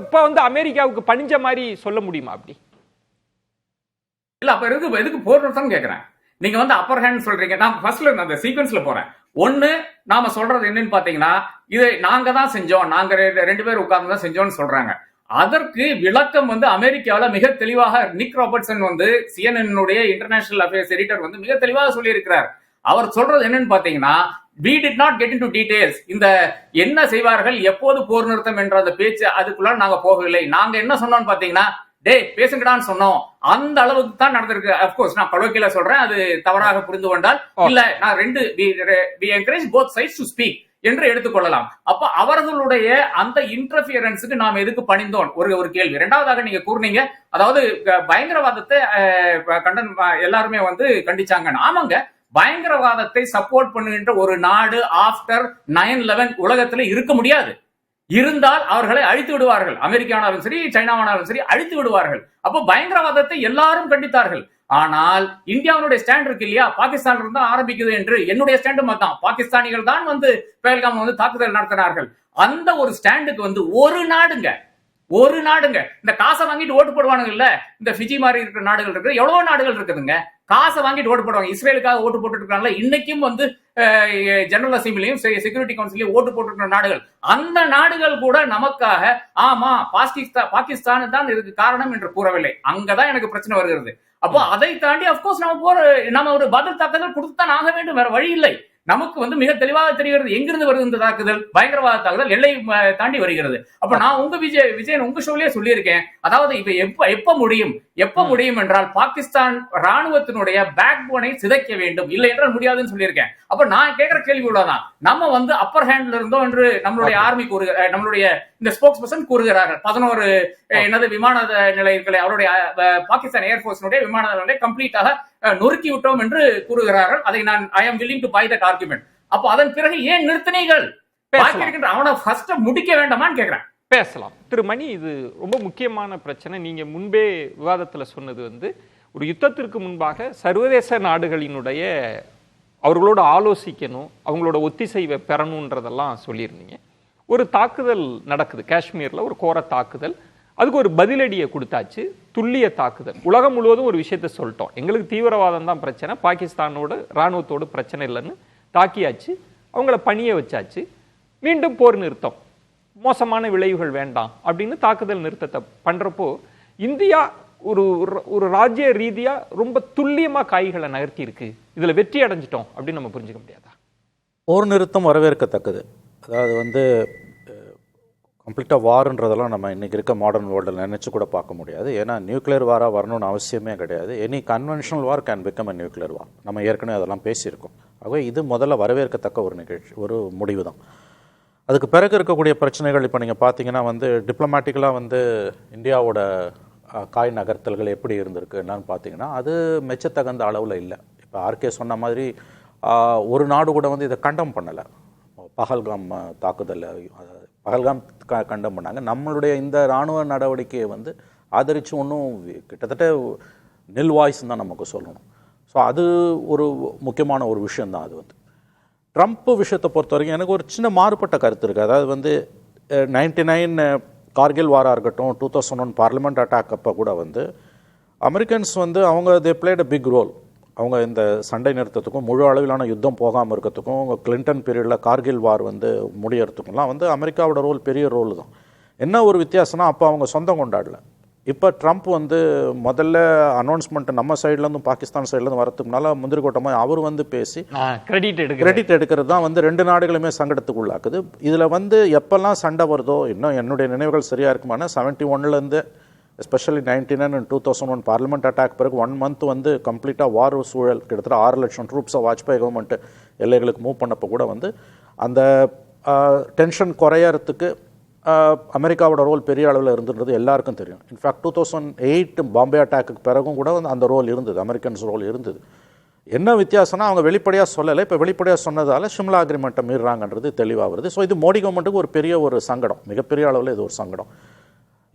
இப்ப வந்து அமெரிக்காவுக்கு பணிஞ்ச மாதிரி சொல்ல முடியுமா? அப்படி இல்ல. அப்ப எதுக்கு போர் நிறுத்தம் கேக்குறேன். நீங்க வந்து அப்பர் ஹேண்ட் சொல்றீங்க. நான் ஃபர்ஸ்ட்ல அந்த சீக்வன்ஸ்ல போறேன். ஒண்ணு, நாம சொல்றது என்னன்னு பாத்தீங்கன்னா, இது நாங்க தான் செஞ்சோம், நாங்க 2 பேர் உட்கார்ந்து தான் செஞ்சோம்னு சொல்றாங்க. அதற்கு விளக்கம் வந்து அமெரிக்காவில் மிக தெளிவாக நிக் ராபர்ட்சன் வந்து CNN இன்டர்நேஷனல் அஃபேர்ஸ் எடிட்டர் வந்து மிக தெளிவாக சொல்லி இருக்கிறார். அவர் சொல்றது என்னன்னு பாத்தீங்கன்னா, we did not get into details. இந்த என்ன செய்வார்கள், எப்போது போர் நிறுத்தம் என்ற அந்த பேச்சு அதுக்குள்ள நாங்க போகவில்லை. நாங்க என்ன சொன்னோம்னு பாத்தீங்கன்னா, பேசுங்கடான்னு சொன்னோம். அந்த அளவுக்கு தான் நடந்திருக்கு. அப்கோர்ஸ் நான் பழவக்கையில சொல்றேன், அது தவறாக புரிந்து கொண்டால் இல்ல. நான் we encourage both sides to speak என்று எடுத்துக்கொள்ளலாம். அப்ப அவர்களுடைய அந்த இன்டர்ஃபியரன்ஸுக்கு நாம் எதுக்கு பணிந்தோம் ஒரு கேள்வி. இரண்டாவதாக நீங்க கூறினீங்க, அதாவது பயங்கரவாதத்தை எல்லாருமே வந்து கண்டிச்சாங்க. ஆமாங்க, பயங்கரவாதத்தை சப்போர்ட் பண்ணுகின்ற ஒரு நாடு ஆஃப்டர் 9/11 உலகத்துல இருக்க முடியாது. இருந்தால் அவர்களை அழித்து விடுவார்கள். அமெரிக்கானாலும் சரி, சைனாவானாலும் சரி, அழித்து விடுவார்கள். அப்போ பயங்கரவாதத்தை எல்லாரும் கண்டித்தார்கள். ஆனால் இந்தியாவுடைய ஸ்டாண்ட் இருக்கு இல்லையா, பாகிஸ்தான் இருந்தா ஆரம்பிக்குது என்று. என்னுடைய ஸ்டாண்டும் அதான். பாகிஸ்தானிகள் தான் வந்து பஹல்காம் வந்து தாக்குதல் நடத்தினார்கள். அந்த ஒரு ஸ்டாண்டுக்கு வந்து ஒரு நாடுங்க இந்த காசை வாங்கிட்டு ஓட்டு போடுவானுங்க இல்ல, இந்த ஃபிஜி மாதிரி இருக்கிற நாடுகள் இருக்கு, எவ்வளவு நாடுகள் இருக்குதுங்க, காசை வாங்கிட்டு ஓட்டு போடுவாங்க. இஸ்ரேலுக்காக ஓட்டு போட்டு இருக்காங்கல்ல, இன்னைக்கும் வந்து ஜெனரல் அசம்பிளியும் செக்யூரிட்டி கவுன்சிலையும் ஓட்டு போட்டு நாடுகள். அந்த நாடுகள் கூட நமக்காக ஆமா பாகிஸ்தான் தான் இதுக்கு காரணம் என்று கூறவில்லை. அங்கதான் எனக்கு பிரச்சனை வருகிறது. அப்போ அதை தாண்டி அப்கோர்ஸ் நம்ம ஒரு பதில் தாக்குதல் கொடுத்துதான் ஆக வேண்டும், வேற வழி இல்லை. நமக்கு வந்து மிக தெளிவாக தெரிகிறது எங்கிருந்து வருது இந்த தாக்குதல். பயங்கரவாத தாக்குதல் எல்லை தாண்டி வருகிறது. அப்ப நான் விஜயன் உங்க ஷோலயே சொல்லியிருக்கேன், அதாவது இப்ப எப்ப முடியும் என்றால் பாகிஸ்தான் ராணுவத்தினுடைய பேக் போனை சிதைக்க வேண்டும், இல்லை என்றால் முடியாதுன்னு சொல்லியிருக்கேன். அப்ப நான் கேட்கிற கேள்வி உள்ளதான், நம்ம வந்து அப்பர் ஹேண்ட்ல இருந்தோம் என்று நம்மளுடைய ஆர்மி நம்மளுடைய இந்த ஸ்போக்ஸ் பர்சன் கூறுகிறார்கள். 11 விமான நிலையங்களை அவருடைய பாகிஸ்தான் ஏர்போர்ஸினுடைய விமான நிலையங்களை கம்ப்ளீட்டாக நொறுக்கி விட்டோம் என்று கூறுகிறார்கள். அதை நான் I am willing to buy that argument. அப்போ அதன் பிறகு ஏன் நிறுத்தினீர்கள்? அவனை ஃபர்ஸ்ட் முடிக்க வேண்டாமான்னு கேட்கிறேன். பேசலாம். திரு மணி, இது ரொம்ப முக்கியமான பிரச்சனை. நீங்க முன்பே விவாதத்தில் சொன்னது வந்து ஒரு யுத்தத்திற்கு முன்பாக சர்வதேச நாடுகளினுடைய அவர்களோட ஆலோசிக்கணும், அவங்களோட ஒத்திசைவை பெறணுன்றதெல்லாம் சொல்லியிருந்தீங்க. ஒரு தாக்குதல் நடக்குது காஷ்மீர்ல, ஒரு கோர தாக்குதல். அதுக்கு ஒரு பதிலடியை கொடுத்தாச்சு, துல்லிய தாக்குதல். உலகம் முழுவதும் ஒரு விஷயத்த சொல்லிட்டோம், எங்களுக்கு தீவிரவாதம் தான் பிரச்சனை, பாகிஸ்தானோட இராணுவத்தோடு பிரச்சனை இல்லைன்னு தாக்கியாச்சு, அவங்கள பணிய வச்சாச்சு. மீண்டும் போர் நிறுத்தம், மோசமான விளைவுகள் வேண்டாம் அப்படின்னு தாக்குதல் நிறுத்தத்தை பண்றப்போ இந்தியா ஒரு ராஜ்ய ரீதியா ரொம்ப துல்லியமா காய்களை நகர்த்தி இருக்கு. இதுல வெற்றி அடைஞ்சிட்டோம் அப்படின்னு நம்ம புரிஞ்சுக்க முடியாதா? போர் நிறுத்தம் வரவேற்கத்தக்கது. அதாவது வந்து கம்ப்ளீட்டாக வார்ன்றதெல்லாம் நம்ம இன்றைக்கி இருக்க மாடர்ன் வேர்ல்டில் நினச்சி கூட பார்க்க முடியாது. ஏன்னா நியூக்ளியர் வாராக வரணும்னு அவசியமே கிடையாது. Any conventional war can become a nuclear வார். நம்ம ஏற்கனவே அதெல்லாம் பேசியிருக்கோம். ஆகவே இது முதல்ல வரவேற்கத்தக்க ஒரு நிகழ்ச்சி, ஒரு முடிவு தான். அதுக்கு பிறகு இருக்கக்கூடிய பிரச்சனைகள் இப்போ நீங்கள் பார்த்தீங்கன்னா வந்து டிப்ளமேட்டிக்கலாக வந்து இந்தியாவோட காய் நகர்த்தல்கள் எப்படி இருந்திருக்கு என்னன்னு பார்த்தீங்கன்னா அது மெச்சத்தகுந்த அளவில் இல்லை. இப்போ ஆர்கே சொன்ன மாதிரி ஒரு நாடு கூட வந்து இதை கண்டம் பண்ணலை. பஹல்காம் தாக்குதல் பஹல்காம் கண்டம் பண்ணாங்க. நம்மளுடைய இந்த இராணுவ நடவடிக்கையை வந்து ஆதரித்து ஒன்றும் கிட்டத்தட்ட நில் வாய்ஸ் தான் நமக்கு சொல்லணும். ஸோ அது ஒரு முக்கியமான ஒரு விஷயந்தான். அது வந்து ட்ரம்ப் விஷயத்தை பொறுத்த வரைக்கும் எனக்கு ஒரு சின்ன மாறுபட்ட கருத்து இருக்குது. அதாவது வந்து 99 கார்கில் வாராக இருக்கட்டும், 2001 பார்லிமெண்ட் அட்டாக் அப்போ கூட வந்து அமெரிக்கன்ஸ் வந்து அவங்க they played a big role. அவங்க இந்த சண்டை நிறுத்தத்துக்கும் முழு அளவிலான யுத்தம் போகாமல் இருக்கிறதுக்கும் அவங்க கிளின்டன் பீரியடில் கார்கில் வார் வந்து முடியறதுக்கும்லாம் வந்து அமெரிக்காவோட ரோல் பெரிய ரோல் தான். என்ன ஒரு வித்தியாசம்னா அப்போ அவங்க சொந்தம் கொண்டாடல. இப்போ ட்ரம்ப் வந்து முதல்ல அனௌன்ஸ்மெண்ட் நம்ம சைட்லேருந்து பாகிஸ்தான் சைட்லேருந்து வரதுக்கு முன்னால் முந்திரி கோட்டமாக அவர் வந்து பேசி கிரெடிட் எடுக்கிறது தான் வந்து ரெண்டு நாடுகளுமே சங்கடத்துக்கு உள்ளாக்குது. இதில் வந்து எப்பெல்லாம் சண்டை வருதோ, இன்னும் என்னுடைய நினைவுகள் சரியாக இருக்குமானா 71 எஸ்பெஷலி 99 and 2001 பார்லிமெண்ட் அட்டாக் பிறகு 1 month வந்து கம்ப்ளீட்டாக வார் சூழல், கிட்டத்தட்ட 6 லட்சம் ட்ரூப்ஸை வாஜ்பாய் கவர்மெண்ட் எல்லைகளுக்கு மூவ் பண்ணப்போ கூட வந்து அந்த டென்ஷன் குறையறதுக்கு அமெரிக்காவோட ரோல் பெரிய அளவில் இருந்துன்றது எல்லாருக்கும் தெரியும். இன்ஃபேக்ட் 2008 பாம்பே அட்டாக்கு பிறகும் கூட வந்து அந்த ரோல் இருந்தது, அமெரிக்கன்ஸ் ரோல் இருந்தது. என்ன வித்தியாசம்னா அவங்க வெளிப்படையாக சொல்லலை. இப்போ வெளிப்படையாக சொன்னதால் ஷிம்லா அக்ரிமெண்ட்டை மீறாங்கன்றது தெளிவாக வருது. ஸோ இது மோடி கவர்மெண்ட்டுக்கு ஒரு பெரிய ஒரு சங்கடம், மிகப்பெரிய அளவில் இது ஒரு சங்கடம்.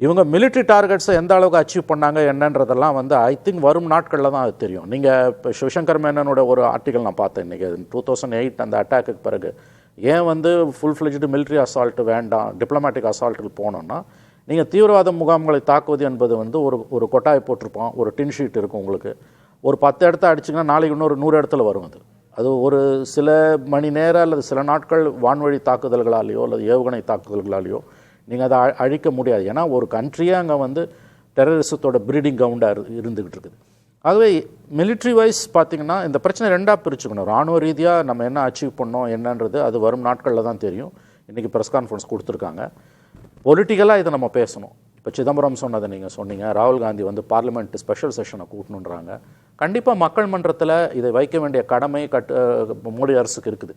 இவங்க மிலிட்ரி டார்கெட்ஸை எந்த அளவுக்கு அச்சீவ் பண்ணாங்க என்னன்றதெல்லாம் வந்து ஐ திங்க் வரும் நாட்களில் தான் அது தெரியும். நீங்கள் இப்போ சிவசங்கர் மேனனோட ஒரு ஆர்டிகல் நான் பார்த்தேன் இன்றைக்கி, 2008 அந்த அட்டாக்கு பிறகு ஏன் வந்து ஃபுல் ஃப்ளெஜ்டு மிலிட்ரி அசால்ட்டு வேண்டாம், டிப்ளமேட்டிக் அசால்ட்டுக்கு போனோன்னா நீங்கள் தீவிரவாத முகாம்களை தாக்குவது என்பது வந்து ஒரு கொட்டாயை போட்டிருப்போம், ஒரு டின் ஷீட் இருக்கும் உங்களுக்கு, ஒரு 10 இடத்த அடிச்சிங்கன்னா நாளைக்கு இன்னொரு 100 இடத்துல வரும். அது ஒரு சில மணி நேரம் அல்லது சில நாட்கள் வான்வழி தாக்குதல்களாலேயோ அல்லது ஏவுகணை தாக்குதல்களாலேயோ நீங்கள் அதை அழிக்க முடியாது. ஏன்னா ஒரு கண்ட்ரியே அங்கே வந்து டெரரிசத்தோட ப்ரீடிங் கிரவுண்டாக இருந்துக்கிட்டு இருக்குது. ஆகவே மிலிட்ரி வைஸ் பார்த்திங்கன்னா இந்த பிரச்சனை ரெண்டாக பிரிச்சுக்கணும். இராணுவ ரீதியாக நம்ம என்ன அச்சீவ் பண்ணோம் என்னன்றது அது வரும் நாட்களில் தான் தெரியும். இன்றைக்கி ப்ரெஸ் கான்ஃபரன்ஸ் கொடுத்துருக்காங்க. பொலிட்டிக்கலாக இதை நம்ம பேசணும். இப்போ சிதம்பரம் சொன்னதை நீங்கள் சொன்னீங்க, ராகுல் காந்தி வந்து பார்லிமெண்ட் ஸ்பெஷல் செஷனை கூட்டணுன்றாங்க. கண்டிப்பாக மக்கள் மன்றத்தில் இதை வைக்க வேண்டிய கடமை மோடி அரசுக்கு இருக்குது.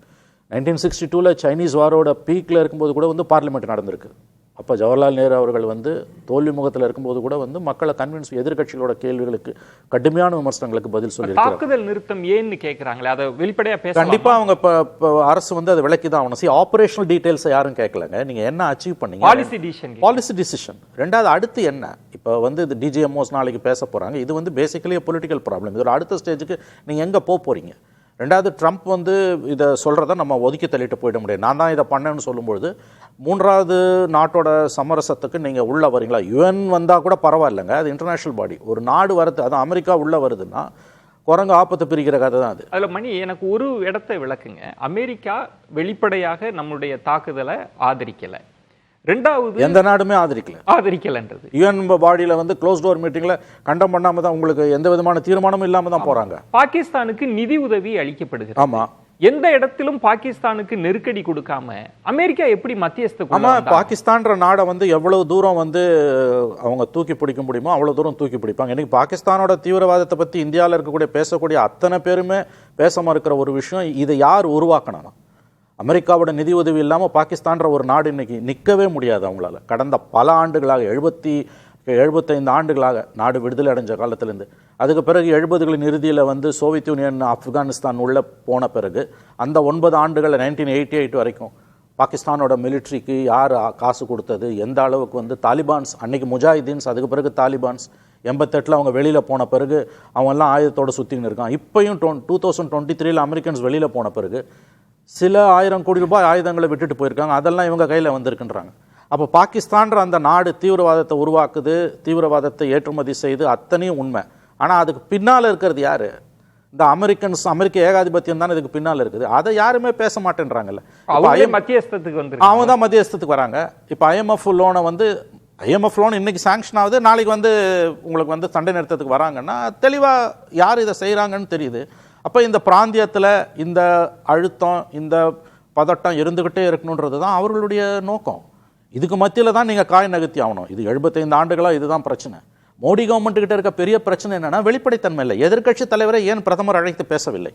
1962 சைனீஸ் வாரோட பீக்கில் இருக்கும்போது கூட வந்து பார்லிமெண்ட் நடந்திருக்கு. அப்போ ஜவஹர்லால் நேரு அவர்கள் வந்து தோல்வி முகத்தில் இருக்கும்போது கூட வந்து மக்களை கன்வின்ஸ், எதிர்கட்சிகளோட கேள்விகளுக்கு கடுமையான விமர்சனங்களுக்கு பதில் சொல்லி தாக்குதல் நிறுத்தம் ஏன்னு கேட்குறாங்களே, அதை வெளிப்படையாக பேச கண்டிப்பாக அவங்க இப்போ அரசு வந்து அதை விளக்கி தான் ஆகணும். ஆப்ரேஷனல் டீட்டெயில்ஸை யாரும் கேட்கலங்க, நீங்கள் என்ன அச்சீவ் பண்ணீங்க, பாலிசி டிசிஷன். ரெண்டாவது அடுத்து என்ன, இப்போ வந்து இது டிஜிஎம்ஓஸ் நாளைக்கு பேச போகிறாங்க. இது வந்து பேசிக்கலி பொலிட்டிக்கல் ப்ராப்ளம். இதோட அடுத்த ஸ்டேஜுக்கு நீங்கள் எங்கே போகிறீங்க? ரெண்டாவது ட்ரம்ப் வந்து இதை சொல்கிறத நம்ம ஒதுக்கி தள்ளிட்டு போயிட முடியாது. நான் தான் இதை பண்ணேன்னு சொல்லும்பொழுது மூன்றாவது நாட்டோட சமரசத்துக்கு நீங்கள் உள்ளே வரீங்களா? யுஎன் வந்தால் கூட பரவாயில்லைங்க, அது இன்டர்நேஷ்னல் பாடி. ஒரு நாடு வருது, அது அமெரிக்கா உள்ளே வருதுன்னா குரங்கு ஆபத்தை பிரிக்கிற கதை தான் அது. அதில் மணி எனக்கு ஒரு இடத்தை விளக்குங்க. அமெரிக்கா வெளிப்படையாக நம்முடைய தாக்குதலை ஆதரிக்கலை, ரெண்டாவது எந்த நாடுமே ஆதரிக்கலன்றது. யுஎன் பாடியில் வந்து க்ளோஸ் டோர் மீட்டிங்கில் கண்டம் பண்ணாமல் தான், உங்களுக்கு எந்த விதமான தீர்மானமும் இல்லாமல் தான் போகிறாங்க. பாகிஸ்தானுக்கு நிதி உதவி அளிக்கப்படுகிறது. ஆமாம், எந்த இடத்திலும் பாகிஸ்தானுக்கு நெருக்கடி கொடுக்காம அமெரிக்கா எப்படி மத்தியஸ்த? பாகிஸ்தான்ற நாடை வந்து எவ்வளவு தூரம் வந்து அவங்க தூக்கி பிடிக்க முடியுமோ அவ்வளவு தூரம் தூக்கி பிடிப்பாங்க. இன்னைக்கு பாகிஸ்தானோட தீவிரவாதத்தை பற்றி இந்தியாவில் இருக்கக்கூடிய பேசக்கூடிய அத்தனை பேருமே பேச மறுக்கிற ஒரு விஷயம், இதை யார் உருவாக்கணும்? அமெரிக்காவோட நிதி உதவி இல்லாமல் பாகிஸ்தான்ற ஒரு நாடு இன்னைக்கு நிற்கவே முடியாது அவங்களால. கடந்த பல ஆண்டுகளாக 75 ஆண்டுகளாக நாடு விடுதலை அடைஞ்ச காலத்திலேருந்து, அதுக்கு பிறகு 70களின் இறுதியில் வந்து சோவியத் யூனியன் ஆப்கானிஸ்தான் உள்ளே போன பிறகு அந்த 9 ஆண்டுகளில் 1988 வரைக்கும் பாகிஸ்தானோட மிலிட்ரிக்கு யார் காசு கொடுத்தது, எந்த அளவுக்கு வந்து தாலிபான்ஸ், அன்னைக்கு முஜாஹிதீன்ஸ், அதுக்கு பிறகு தாலிபான்ஸ், 88 அவங்க வெளியில் போன பிறகு அவங்கெல்லாம் ஆயுதத்தோடு சுற்றின்னு இருக்கான். இப்போயும் 2023 அமெரிக்கன்ஸ் வெளியில் போன பிறகு சில 1000 கோடி ரூபாய் ஆயுதங்களை விட்டுட்டு போயிருக்காங்க. அதெல்லாம் இவங்க கையில் வந்திருக்குன்றாங்க. அப்போ பாகிஸ்தான்ற அந்த நாடு தீவிரவாதத்தை உருவாக்குது, தீவிரவாதத்தை ஏற்றுமதி செய்து, அத்தனையும் உண்மை. ஆனால் அதுக்கு பின்னால் இருக்கிறது யார்? இந்த அமெரிக்க ஏகாதிபத்தியம் தானே இதுக்கு பின்னால் இருக்குது. அதை யாருமே பேச மாட்டேன்றாங்கல்ல. மத்தியஸ்தத்துக்கு வந்து அவங்க தான் மத்தியஸ்தத்துக்கு வராங்க. இப்போ IMF லோனை வந்து IMF லோன் இன்னைக்கு சாங்ஷன் ஆகுது, நாளைக்கு வந்து உங்களுக்கு வந்து சண்டை நிறுத்தத்துக்கு வராங்கன்னா தெளிவாக யார் இதை செய்கிறாங்கன்னு தெரியுது. அப்போ இந்த பிராந்தியத்தில் இந்த அழுத்தம், இந்த பதட்டம் இருந்துக்கிட்டே இருக்கணுன்றது தான் அவர்களுடைய நோக்கம். இதுக்கு மத்தியில் தான் நீங்கள் காய் நகர்த்தி ஆகணும். இது 75 ஆண்டுகளாக இதுதான் பிரச்சனை. மோடி கவர்மெண்ட்டுக்கிட்ட இருக்க பெரிய பிரச்சனை என்னென்னா வெளிப்படைத்தன்மை இல்லை. எதிர்க்கட்சி தலைவரை ஏன் பிரதமர் அழைத்து பேசவில்லை?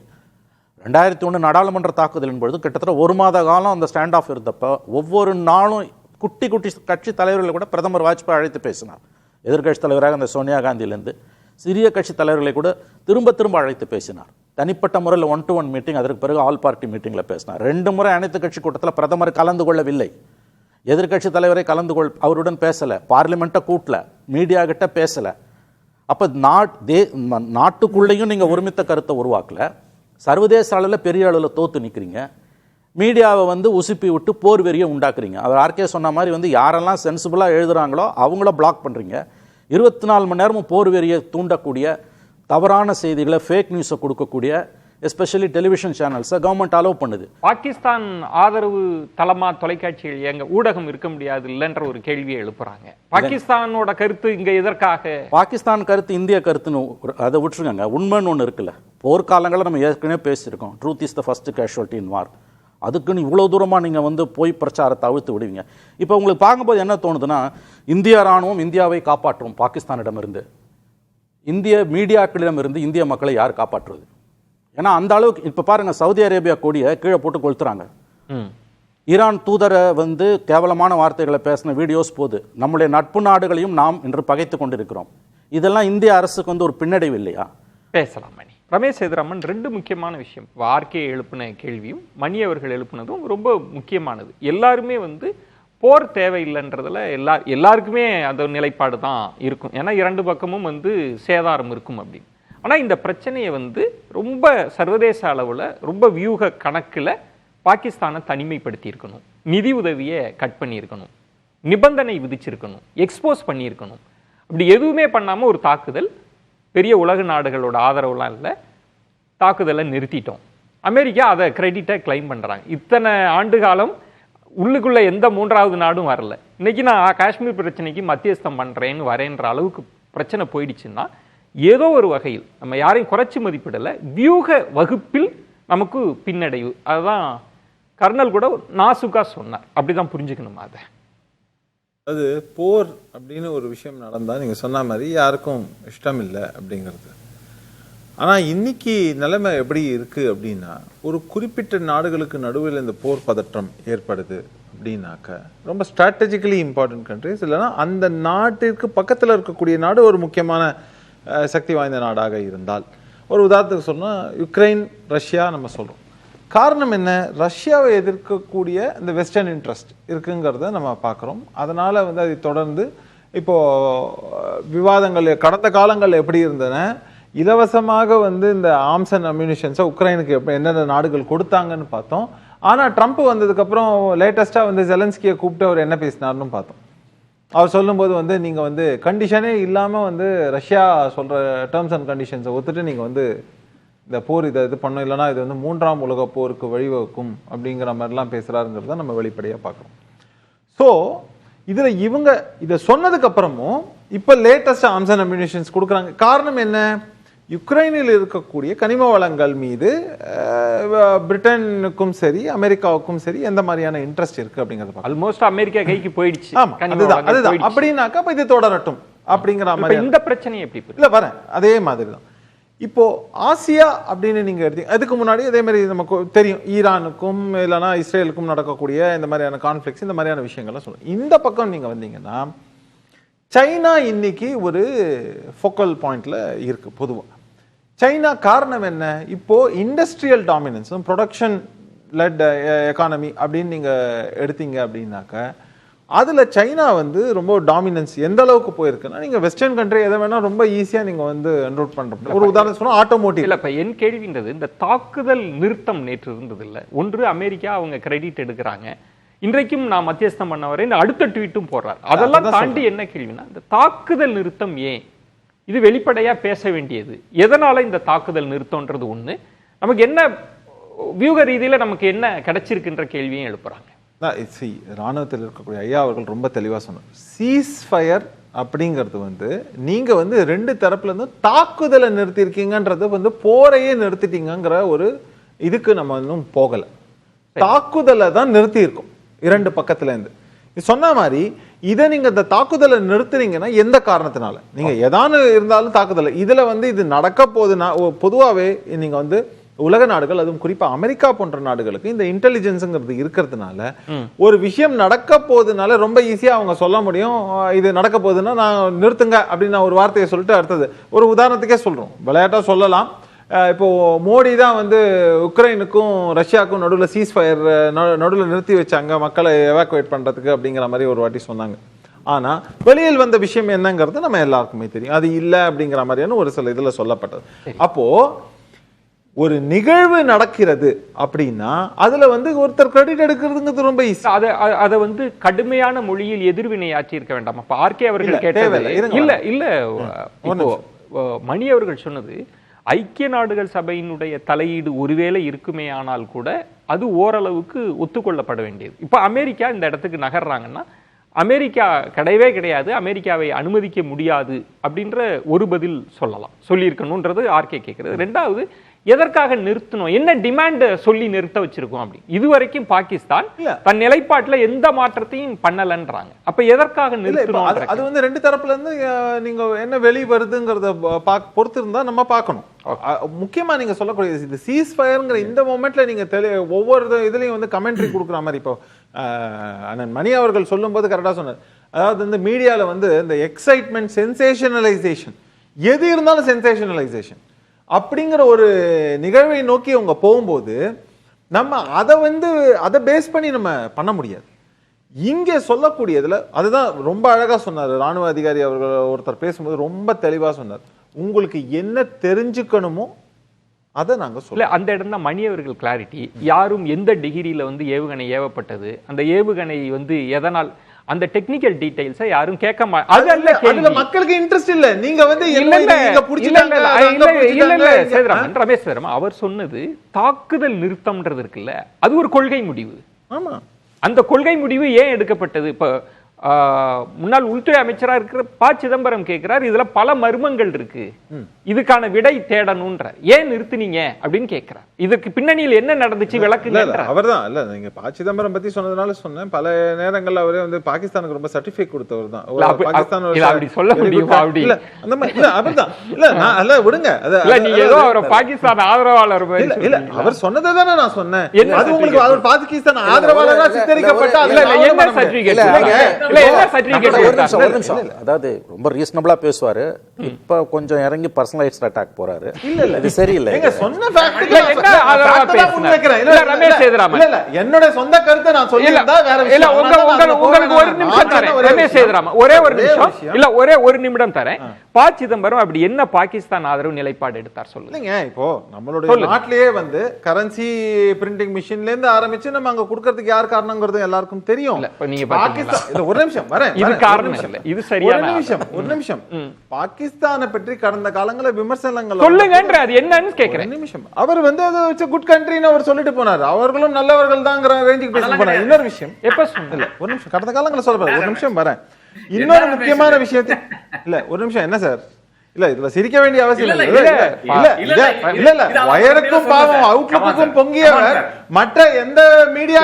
2001 நாடாளுமன்ற தாக்குதலின் பொழுது கிட்டத்தட்ட 1 மாத காலம் அந்த ஸ்டாண்ட் ஆஃப் இருந்தப்போ ஒவ்வொரு நாளும் குட்டி கட்சி தலைவர்களை கூட பிரதமர் வாஜ்பாய் அழைத்து பேசினார். எதிர்க்கட்சி தலைவராக அந்த சோனியா காந்தியிலேருந்து சிறிய கட்சி தலைவர்களை கூட திரும்ப அழைத்து பேசினார். தனிப்பட்ட முறையில் 1-to-1 மீட்டிங், அதற்கு பிறகு ஆல் பார்ட்டி மீட்டிங்கில் பேசினார். 2 முறை அனைத்து கட்சி கூட்டத்தில் பிரதமர் கலந்து கொள்ளவில்லை. எதிர்க்கட்சி தலைவரை அவருடன் பேசலை, பார்லிமெண்ட்டை கூட்டல, மீடியா கிட்ட பேசலை. அப்போ நாட்டுக்குள்ளேயும் நீங்கள் ஒருமித்த கருத்தை உருவாக்கல, சர்வதேச அளவில் பெரிய அளவில் தோத்து நிற்கிறீங்க. மீடியாவை வந்து உசுப்பி விட்டு போர் வெறியை உண்டாக்குறீங்க. அவர் ஆர்கே சொன்ன மாதிரி வந்து யாரெல்லாம் சென்சிபிளாக எழுதுகிறாங்களோ அவங்கள பிளாக் பண்ணுறீங்க. 24 மணி நேரமும் போர் வெறியை தூண்டக்கூடிய தவறான செய்திகளை, ஃபேக் நியூஸை கொடுக்கக்கூடிய எஸ்பெஷலி டெலிவிஷன் சேனல்ஸை கவர்மெண்ட் அலோவ் பண்ணுது. பாகிஸ்தான் ஆதரவு தளமா தொலைக்காட்சிகள் எங்க ஊடகம் இருக்க முடியாது இல்லைன்ற ஒரு கேள்வியை எழுப்புறாங்க. பாகிஸ்தானோட கருத்து இங்க எதற்காக? பாகிஸ்தான் கருத்து இந்திய கருத்துன்னு அதை விட்டுருங்க. உண்மைன்னு ஒன்று இருக்குல்ல, போர்க்காலங்களில் நம்ம ஏற்கனவே பேசியிருக்கோம், ட்ரூத் இஸ் த ஃபர்ஸ்ட் கேஷுவல்டி இன் வார். அதுக்குன்னு இவ்வளோ தூரமாக நீங்கள் வந்து போய் பிரச்சாரத்தை அவிழ்த்து விடுவீங்க. இப்போ உங்களுக்கு பார்க்கும்போது என்ன தோணுதுன்னா, இந்திய ராணுவம் இந்தியாவை காப்பாற்றும் பாகிஸ்தானிடமிருந்து, இந்திய மீடியாக்களிடமிருந்து இந்திய மக்களை யார் காப்பாற்றுவது? ஏன்னா அந்த அளவுக்கு இப்போ பாருங்க, சவுதி அரேபியா கொடியை கீழே போட்டு கொளுத்துறாங்க. ஈரான் தூதரை வந்து கேவலமான வார்த்தைகளை பேசின வீடியோஸ் போது, நம்முடைய நட்பு நாடுகளையும் நாம் இன்று பகைத்து கொண்டிருக்கிறோம். இதெல்லாம் இந்திய அரசுக்கு வந்து ஒரு பின்னடைவு இல்லையா? பேசலாம் மணி. ரமேஷ் சேதுராமன், 2 முக்கியமான விஷயம். ஆர்கே எழுப்பின கேள்வியும் மணி அவர்கள் எழுப்பினதும் ரொம்ப முக்கியமானது. எல்லாருமே வந்து போர் தேவையில்லைன்றதுல எல்லாருக்குமே அந்த நிலைப்பாடு தான் இருக்கும். ஏன்னா 2 பக்கமும் வந்து சேதாரம் இருக்கும் அப்படின்னு. ஆனால் இந்த பிரச்சனையை வந்து ரொம்ப சர்வதேச அளவில் ரொம்ப வியூக கணக்கில் பாகிஸ்தானை தனிமைப்படுத்தி இருக்கணும், நிதி உதவியை கட் பண்ணியிருக்கணும், நிபந்தனை விதிச்சிருக்கணும், எக்ஸ்போஸ் பண்ணியிருக்கணும். அப்படி எதுவுமே பண்ணாமல் ஒரு தாக்குதல், பெரிய உலக நாடுகளோட ஆதரவுலாம் இல்லை, தாக்குதலை நிறுத்திட்டோம். அமெரிக்கா அதை கிரெடிட்டை கிளைம் பண்ணுறாங்க. இத்தனை ஆண்டு காலம் உள்ளுக்குள்ளே எந்த 3வது நாடும் வரல. இன்னைக்கு நான் காஷ்மீர் பிரச்சனைக்கு மத்தியஸ்தம் பண்ணுறேன்னு வரேன்ற அளவுக்கு பிரச்சனை போயிடுச்சுன்னா, ஏதோ ஒரு வகையில் நம்ம யாரையும் குறைச்சி மதிப்பிடலை, வியூக வகுப்பில் நமக்கு பின்னடைவு. அதுதான் கர்னல் கூட நாசுக்கா சொன்னார். அப்படிதான் புரிஞ்சுக்கணுமா அதை? அது போர் அப்படின்னு ஒரு விஷயம் நடந்தால் நீங்கள் சொன்ன மாதிரி யாருக்கும் இஷ்டம் இல்லை அப்படிங்கிறது. ஆனால் இன்னைக்கு நிலைமை எப்படி இருக்குது அப்படின்னா, ஒரு குறிப்பிட்ட நாடுகளுக்கு நடுவில் இந்த போர் பதற்றம் ஏற்படுது அப்படின்னாக்க ரொம்ப ஸ்ட்ராட்டஜிக்கலி இம்பார்ட்டன்ட் கண்ட்ரிஸ், இல்லைன்னா அந்த நாட்டிற்கு பக்கத்தில் இருக்கக்கூடிய நாடு ஒரு முக்கியமான சக்தி வாய்ந்த நாடாக இருந்தால், ஒரு உதாரணத்துக்கு சொன்னால் யுக்ரைன் ரஷ்யா நம்ம சொல்கிறோம். காரணம் என்ன? ரஷ்யாவை எதிர்க்கக்கூடிய இந்த வெஸ்டர்ன் இன்ட்ரெஸ்ட் இருக்குங்கிறத நம்ம பார்க்குறோம். அதனால் வந்து அதை தொடர்ந்து இப்போது விவாதங்கள் கடந்த காலங்கள் எப்படி இருந்தன, இலவசமாக வந்து இந்த ஆர்ம்ஸ் அண்ட் அம்யூனிஷன்ஸை உக்ரைனுக்கு என்னென்ன நாடுகள் கொடுத்தாங்கன்னு பார்த்தோம். ஆனால் ட்ரம்ப் வந்ததுக்கப்புறம் லேட்டஸ்ட்டாக வந்து ஜெலன்ஸ்கியை கூப்பிட்டு அவர் என்ன பேசினார்னு பார்த்தோம். அவர் சொல்லும்போது வந்து நீங்கள் வந்து கண்டிஷனே இல்லாமல் வந்து ரஷ்யா சொல்கிற டேர்ம்ஸ் அண்ட் கண்டிஷன்ஸை ஒத்துட்டு நீங்கள் வந்து இந்த போர் இது பண்ணோம், இல்லைனா இது வந்து 3ஆம் உலக போருக்கு வழிவகுக்கும் அப்படிங்கிற மாதிரிலாம் பேசுகிறாருங்கிறத நம்ம வெளிப்படையாக பார்க்குறோம். ஸோ இதில் இவங்க இதை சொன்னதுக்கப்புறமும் இப்போ லேட்டஸ்ட் ஆர்ம்ஸ் அண்ட் அம்யூனிஷன்ஸ் கொடுக்குறாங்க. காரணம் என்ன? யுக்ரைனில் இருக்கக்கூடிய கனிம வளங்கள் மீது பிரிட்டனுக்கும் சரி அமெரிக்காவுக்கும் சரி எந்த மாதிரியான இன்ட்ரெஸ்ட் இருக்கு அப்படிங்கிறது ஆல்மோஸ்ட் அமெரிக்கா கைக்கு போயிடுச்சு. அதுதான் அப்படின்னாக்கா இப்போ இது தொடரட்டும் அப்படிங்கிற மாதிரி. இந்த பிரச்சனை எப்படி இல்லை வரேன், அதே மாதிரி தான். இப்போ ஆசியா அப்படின்னு நீங்க எடுத்தீங்க, அதுக்கு முன்னாடி அதே மாதிரி நமக்கு தெரியும் ஈரானுக்கும் இல்லைன்னா இஸ்ரேலுக்கும் நடக்கக்கூடிய இந்த மாதிரியான கான்ஃப்ளிக்ஸ், இந்த மாதிரியான விஷயங்கள்லாம் சொல்லுவோம். இந்த பக்கம் நீங்க வந்தீங்கன்னா சைனா இன்னைக்கு ஒரு ஃபோக்கல் பாயிண்ட்ல இருக்கு பொதுவாக. சைனா காரணம் என்ன? இப்போ industrial dominance, production let economy அப்படின்னு நீங்க எடுத்தீங்க அப்படின்னாக்க அதுல சைனா வந்து ரொம்ப டாமினன்ஸ் எந்த அளவுக்கு போயிருக்குன்னா, நீங்க வெஸ்டர்ன் கண்ட்ரி எதை வேணா ரொம்ப ஈஸியா நீங்க வந்து என்ரோல் பண்றோம். ஒரு உதாரணம் சொன்னா ஆட்டோமோட்டிவ். இல்ல இப்ப என் கேள்வின்றது இந்த தாக்குதல் நிறுத்தம் நேற்று இருந்தது இல்ல. ஒன்று அமெரிக்கா அவங்க கிரெடிட் எடுக்கிறாங்க, இன்றைக்கும் நான் மத்தியஸ்தம் பண்ண வரை இந்த அடுத்த ட்வீட்டும் போடுறாரு. அதெல்லாம் தாண்டி என்ன கேள்வினா, இந்த தாக்குதல் நிறுத்தம் ஏன் இது வெளிப்படையா பேச வேண்டியது, எதனால இந்த தாக்குதல் நிறுத்தம்ன்றது ஒண்ணு, நமக்கு என்ன வியூக ரீதியில நமக்கு என்ன கிடைச்சிருக்குன்ற கேள்வியும் எழுப்புறாங்க. ராணுவத்தில் இருக்கக்கூடிய ஐயா அவர்கள் ரொம்ப தெளிவாக சொன்னார். சீஸ் ஃபயர் அப்படிங்கிறது வந்து நீங்க வந்து ரெண்டு தரப்புல இருந்து தாக்குதலை நிறுத்திருக்கீங்கன்றது வந்து போரையே நிறுத்திட்டீங்கிற ஒரு இதுக்கு நம்ம இன்னும் போகல. தாக்குதலை தான் நிறுத்தி இருக்கோம் இரண்டு பக்கத்துல இருந்து. சொன்ன மாதிரி இதை நீங்க இந்த தாக்குதலை நிறுத்துறீங்கன்னா எந்த காரணத்தினால நீங்க எதானு இருந்தாலும் தாக்குதல் இதுல வந்து இது நடக்க போகுதுன்னா, பொதுவாகவே நீங்க வந்து உலக நாடுகள் அதுவும் குறிப்பா அமெரிக்கா போன்ற நாடுகளுக்கு இந்த இன்டெலிஜென்ஸ்ங்கிறது இருக்கிறதுனால ஒரு விஷயம் நடக்க போகுதுனால ரொம்ப ஈஸியா அவங்க சொல்ல முடியும், இது நடக்க போகுதுன்னா நான் நிறுத்துங்க அப்படின்னு நான் ஒரு வார்த்தையை சொல்லிட்டு அடுத்தது ஒரு உதாரணத்துக்கே சொல்றோம், விளையாட்டா சொல்லலாம். இப்போ மோடி தான் வந்து உக்ரைனுக்கும் ரஷ்யாவுக்கும் நடுவில் சீஸ் ஃபயர் நடுவில் நிறுத்தி வச்சாங்க மக்களை எவாக்குவேட் பண்றதுக்கு அப்படிங்கிற மாதிரி ஒரு வாட்டி சொன்னாங்க. ஆனா வெளியில் வந்த விஷயம் என்னங்கிறது நம்ம எல்லாருக்குமே தெரியும், அது இல்லை அப்படிங்கிற மாதிரியான ஒரு சில இதுல சொல்லப்பட்டது. அப்போ ஒரு நிகழ்வு நடக்கிறது அப்படின்னா அதுல வந்து ஒருத்தர் கிரெடிட் எடுக்கிறதுங்கிறது ரொம்ப ஈஸி. அதை வந்து கடுமையான மொழியில் எதிர்வினை ஆற்றி இருக்க வேண்டாம். அப்ப ஆர்கே அவர்கள் கேட்டது இல்ல மணி அவர்கள் சொன்னது ஐக்கிய நாடுகள் சபையினுடைய தலையீடு ஒருவேளை இருக்குமே ஆனால் கூட அது ஓரளவுக்கு ஒத்துக்கொள்ளப்பட வேண்டியது. இப்ப அமெரிக்கா இந்த இடத்துக்கு நகர்றாங்கன்னா அமெரிக்கா கிடையவே கிடையாது, அமெரிக்காவை அனுமதிக்க முடியாது அப்படின்ற ஒரு பதில் சொல்லியிருக்கணும்ன்றது ஆர்கே கேட்கிறது. ரெண்டாவது, எதற்காக நிறுத்தணும், என்ன டிமாண்ட் சொல்லி நிறுத்த வச்சிருக்கோம் அப்படி. இதுவரைக்கும் பாகிஸ்தான் தன் நிலைப்பாட்டுல எந்த மாற்றத்தையும் பண்ணலன்றாங்க. அப்ப எதற்காக நிறுத்தணும்? அது வந்து ரெண்டு தரப்புல இருந்து நீங்க என்ன வெளி வருதுங்கிறத பொறுத்து இருந்தா நம்ம பார்க்கணும். முக்கியமா நீங்க சொல்லக்கூடிய இந்த சீஸ் ஃபயர்ங்கிற இந்த மொமெண்ட்ல நீங்க ஒவ்வொரு இதுலயும் வந்து கமெண்ட்ரி கொடுக்குற மாதிரி இப்போ அண்ணன் மணி அவர்கள் சொல்லும் போது கரெக்டா சொன்னார். அதாவது இந்த மீடியால வந்து இந்த எக்ஸைட்மெண்ட், சென்சேஷனலைசேஷன், எது இருந்தாலும் சென்சேஷனலைசேஷன் அப்படிங்கிற ஒரு நிகழ்வை நோக்கி அவங்க போகும்போது நம்ம அதை பேஸ் பண்ணி நம்ம பண்ண முடியாது. இங்கே சொல்லக்கூடியதுல அதுதான் ரொம்ப அழகா சொன்னார் ராணுவ அதிகாரி அவர்கள் ஒருத்தர் பேசும்போது ரொம்ப தெளிவா சொன்னார், உங்களுக்கு என்ன தெரிஞ்சுக்கணுமோ அதை நாங்க சொல்ல. அந்த இடம் தான் மணி அவர்கள் கிளாரிட்டி. யாரும் எந்த டிகிரியில வந்து ஏவுகணை ஏவப்பட்டது, அந்த ஏவுகணை வந்து எதனால், அந்த டெக்னிக்கல் டீடைல்ஸ் யாரும் கேட்க மாட்டாங்க. மக்களுக்கு இன்ட்ரெஸ்ட் இல்ல. நீங்க வந்து ரமேஷ் சர்மா அவர் சொன்னது தாக்குதல் நிறுத்தம்ன்றது இருக்குல்ல, அது ஒரு கொள்கை முடிவு. ஆமா, அந்த கொள்கை முடிவு ஏன் எடுக்கப்பட்டது? இப்ப முன்னாள் உள்துறை அமைச்சரா இருக்கிற ப சிதம்பரம் கேட்கிறார், இதுல பல மர்மங்கள் இருக்கு, இதுக்கான விடை தேடணும்ன்ற, ஏன் நிறுத்தினீங்க அப்படின்னு கேட்கிறார். இதுக்கு பின்னணியில் என்ன நடந்துச்சு விளக்குங்க. அவர்தான் இல்ல, நீங்க ப சிதம்பரம் பத்தி சொன்னதுனால சொன்னேன். பல நேரங்கள்ல அவரே வந்து பாகிஸ்தானுக்கு ரொம்ப சர்டிபிகேட் கொடுத்தவர் தான். பாகிஸ்தான் அப்படி சொல்ல முடியுமா? அப்படி இல்ல அந்த மாதிரி இல்ல, அவர்தான் இல்ல, நான் அல்ல விடுங்க. இல்ல நீங்க ஏதோ அவர் பாகிஸ்தான் ஆதரவாளர் இல்ல, அவர் சொன்னதை தானே நான் சொன்னேன். அது உங்களுக்கு அவர் பாகிஸ்தான் ஆதரவாளரா சித்தரிக்கப்பட்ட என்ன சர்டிபிகேட்? அதாவது ரொம்ப ரீசனபிளா பேசுவாரு, இப்ப கொஞ்சம் இறங்கி பர்சனலைஸ்ட் அட்டாக் போறாரு. இல்ல இல்ல இது சரியில்லை. சொன்ன என்னோட சொந்த கருத்தை நான் சொல்லியிருந்தா வேற விஷயம். உங்களுக்கு ஒரு நிமிஷம் தரேன் ரமேஷ் சேதுராமன், ஒரே ஒரு நிமிஷம், இல்ல ஒரே ஒரு நிமிடம் தரேன். ப சிதம்பரம் அப்படி என்ன பாகிஸ்தான் ஆதரவு நிலைப்பாடு எடுத்தார் சொல்லுங்க. இப்போ நம்மளுடைய நாட்டிலேயே வந்து கரன்சி பிரிண்டிங் மிஷின்ல இருந்து ஆரம்பிச்சு நம்ம அங்க கொடுக்கறதுக்கு யார் காரணங்கிறது எல்லாருக்கும் தெரியும். பாகிஸ்தான் ஒரு நிமிஷம் வரேன், இது காரணம் இல்ல, இது சரியான ஒரு நிமிஷம். பாகிஸ்தானை பற்றி கடந்த காலங்கள விமர்சனங்கள் சொல்லுங்கன்ற, அது என்னன்னு கேக்குறேன். நிமிஷம் அவர் வந்து அது குட் கண்ட்ரின்னு அவர் சொல்லிட்டு போனார். அவர்களும் நல்லவர்கள் தான்ங்கற ரேஞ்சுக்கு பேசிட்டு போனார். இன்னொரு விஷயம் எப்ப சொன்னல, ஒரு நிமிஷம் கடந்த காலங்கள சொல்றேன், ஒரு நிமிஷம் வரேன். இன்னொரு முக்கியமான விஷயத்தை இல்ல, ஒரு நிமிஷம் என்ன சார், இல்ல இதுல சிரிக்க வேண்டிய அவசியம் இல்ல. இல்ல இல்ல வயருக்கும் பாவம் அவுட்லுக்கும் பொங்கியவர் மற்ற எந்த மீடியா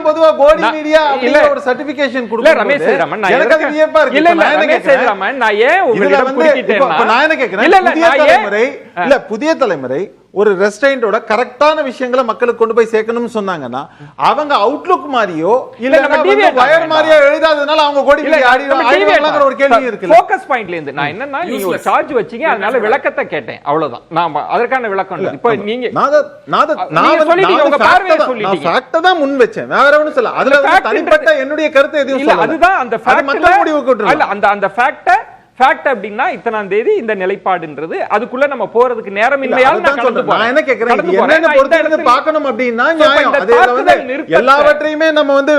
பொதுவா கோடி மீடியா இல்ல ஒரு சர்டிபிகேஷன் கொடுக்கல. ரமேஷ் சேதுராமன், எனக்கு அது வியப்பா இருக்கு. இல்ல ரமேஷ் சேதுராமன், நான் ஏன் உங்களிடம் குறுக்கிட்டேன்னா, நான் என்ன கேக்குறேன், புதிய தலைமுறை ஒரு ரெஸ்டாரண்டோட கரெக்டான விஷயங்களை மக்களுக்கு கொண்டு போய் சேர்க்கணும்னு சொன்னாங்கன்னா அவங்க அவுட்லுக் மாதிரியோ இல்ல வயர் மாதிரியோ எழுதாதனால அவங்க கோடி ஆடிவாங்கற ஒரு கேள்வி இருக்கு. ஃபோக்கஸ் பாயிண்ட்ல இருந்து நான் என்னன்னா, நீங்க ஒரு சார்ஜ் வச்சீங்க, அதனால விளக்கத்தை கேட்டேன், அவ்வளவுதான். நான் அதற்கான விளக்கம் இல்ல. இப்போ நீங்க நான் சொல்லிட்டீங்க, உங்க பார்வையை சொல்லிட்டீங்க, நான் ஃபேக்ட் தான் முன் வெச்சேன், வேற ஒண்ணும் சொல்ல. அதுல தனிப்பட்ட என்னுடைய கருத்து எதுவும் சொல்ல. அதுதான் அந்த ஃபேக்ட், மக்கள் முடிவுக்கு விட்டுறலாம். இல்ல அந்த ஃபேக்ட் அப்படின்னா இத்தனாம் தேதி இந்த நிலைப்பாடுன்றது, அதுக்குள்ள நம்ம போறதுக்கு நேரம் இல்லையால் நான் என்ன கேக்குறேன், என்னென்ன பொறுத்து பார்க்கணும் அப்படின்னா நியாயம். அதே வந்து எல்லாவற்றையுமே நம்ம வந்து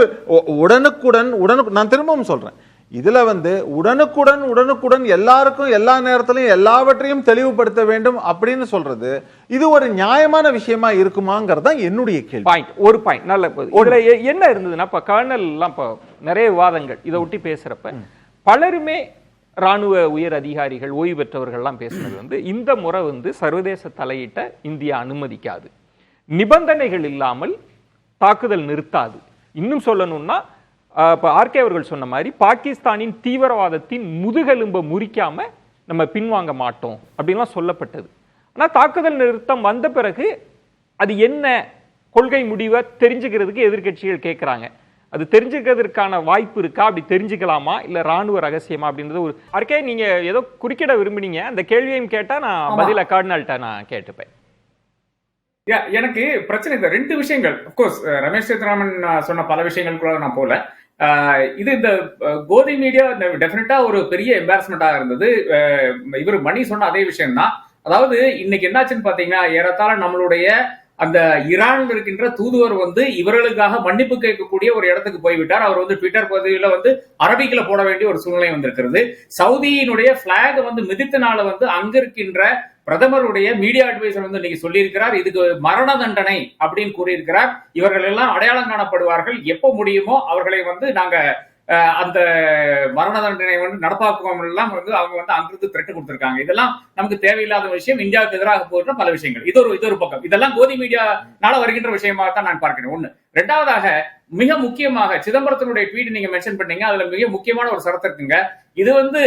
உடனுக்குடன் நான் திரும்பவும் சொல்றேன், இதுல வந்து உடனுக்குடன் எல்லாருக்கும் எல்லா நேரத்திலும் எல்லாவற்றையும் தெளிவுபடுத்த வேண்டும் அப்படின்னு சொல்றது இது ஒரு நியாயமான விஷயமா இருக்குமாங்கிறது தான் என்னுடைய கேள்வி. பாயிண்ட், ஒரு பாயிண்ட் நல்ல. இதுல என்ன இருந்ததுன்னா, இப்ப கர்னல் எல்லாம் இப்ப நிறைய விவாதங்கள் இதை ஒட்டி பேசுறப்ப பலருமே ராணுவ உயர் அதிகாரிகள் ஓய்வு பெற்றவர்கள்லாம் பேசுனது வந்து, இந்த முறை வந்து சர்வதேச தலையிட்ட இந்தியா அனுமதிக்காது, நிபந்தனைகள் இல்லாமல் தாக்குதல் நிறுத்தாது. இன்னும் சொல்லணும்னா, இப்போ ஆர்கே அவர்கள் சொன்ன மாதிரி பாகிஸ்தானின் தீவிரவாதத்தின் முதுகெலும்பை முறிக்காம நம்ம பின்வாங்க மாட்டோம் அப்படின்லாம் சொல்லப்பட்டது. ஆனால் தாக்குதல் நிறுத்தம் வந்த பிறகு அது என்ன கொள்கை முடிவை தெரிஞ்சுக்கிறதுக்கு எதிர்கட்சிகள் கேட்குறாங்க. அது தெரிஞ்சுக்கிறதுக்கான வாய்ப்பு இருக்கா? அப்படி தெரிஞ்சுக்கலாமா, இல்ல ராணுவ ரகசியமா அப்படின்றது ஒரு ஆர்கே நீங்க ஏதோ குறுக்கிட விரும்பினீங்க, அந்த கேள்வியையும் கேட்டா நான் பதில கர்னல்ட்ட நான் கேட்டுப்பேன். எனக்கு பிரச்சனை இந்த ரெண்டு விஷயங்கள். அப்கோர்ஸ் ரமேஷ் சேதுராமன் சொன்ன பல விஷயங்கள் கூட நான் போல, இது இந்த கோதி மீடியா டெஃபினட்டா ஒரு பெரிய எம்பாரஸ்மெண்டா இருந்தது. இவர் மணி சொன்ன அதே விஷயம் தான். அதாவது இன்னைக்கு என்னாச்சுன்னு பாத்தீங்கன்னா, ஏறத்தாழ நம்மளுடைய அந்த ஈரானில் இருக்கின்ற தூதுவர் வந்து இவர்களுக்காக மன்னிப்பு கேட்கக்கூடிய ஒரு இடத்துக்கு போய்விட்டார். அவர் வந்து ட்விட்டர் பகுதியில வந்து அரபிக்ல போட வேண்டிய ஒரு சூழ்நிலை வந்திருக்கிறது. சவுதியினுடைய பிளாக் வந்து மிதித்தனால வந்து அங்க இருக்கின்ற பிரதமருடைய மீடியா அட்வைசர் வந்து இன்னைக்கு சொல்லியிருக்கிறார், இதுக்கு மரண தண்டனை அப்படின்னு கூறியிருக்கிறார். இவர்கள் எல்லாம் அடையாளம் காணப்படுவார்கள், எப்போ முடியுமோ அவர்களை வந்து நாங்க அந்த மரண தண்டனை வந்து நடப்பாக்குவோம் எல்லாம் வந்து அவங்க வந்து அங்கிருந்து திரட்டு கொடுத்திருக்காங்க. இதெல்லாம் நமக்கு தேவையில்லாத விஷயம், இந்தியாவுக்கு எதிராக போகிற பல விஷயங்கள். இது ஒரு பக்கம். இதெல்லாம் கோதி மீடியானால வருகின்ற விஷயமாக தான் நான் பார்க்கிறேன். ஒண்ணு. ரெண்டாவதாக மிக முக்கியமாக சிதம்பரத்தினுடைய ட்வீட் நீங்க மென்ஷன் பண்ணீங்க, அதுல மிக முக்கியமான ஒரு சரத்து இருக்குங்க. இது வந்து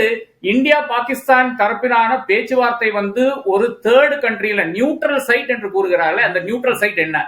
இந்தியா பாகிஸ்தான் தரப்பிலான பேச்சுவார்த்தை வந்து ஒரு தேர்ட் கண்ட்ரியில நியூட்ரல் சைட் என்று கூறுகிறார்கள். அந்த நியூட்ரல் சைட் என்ன,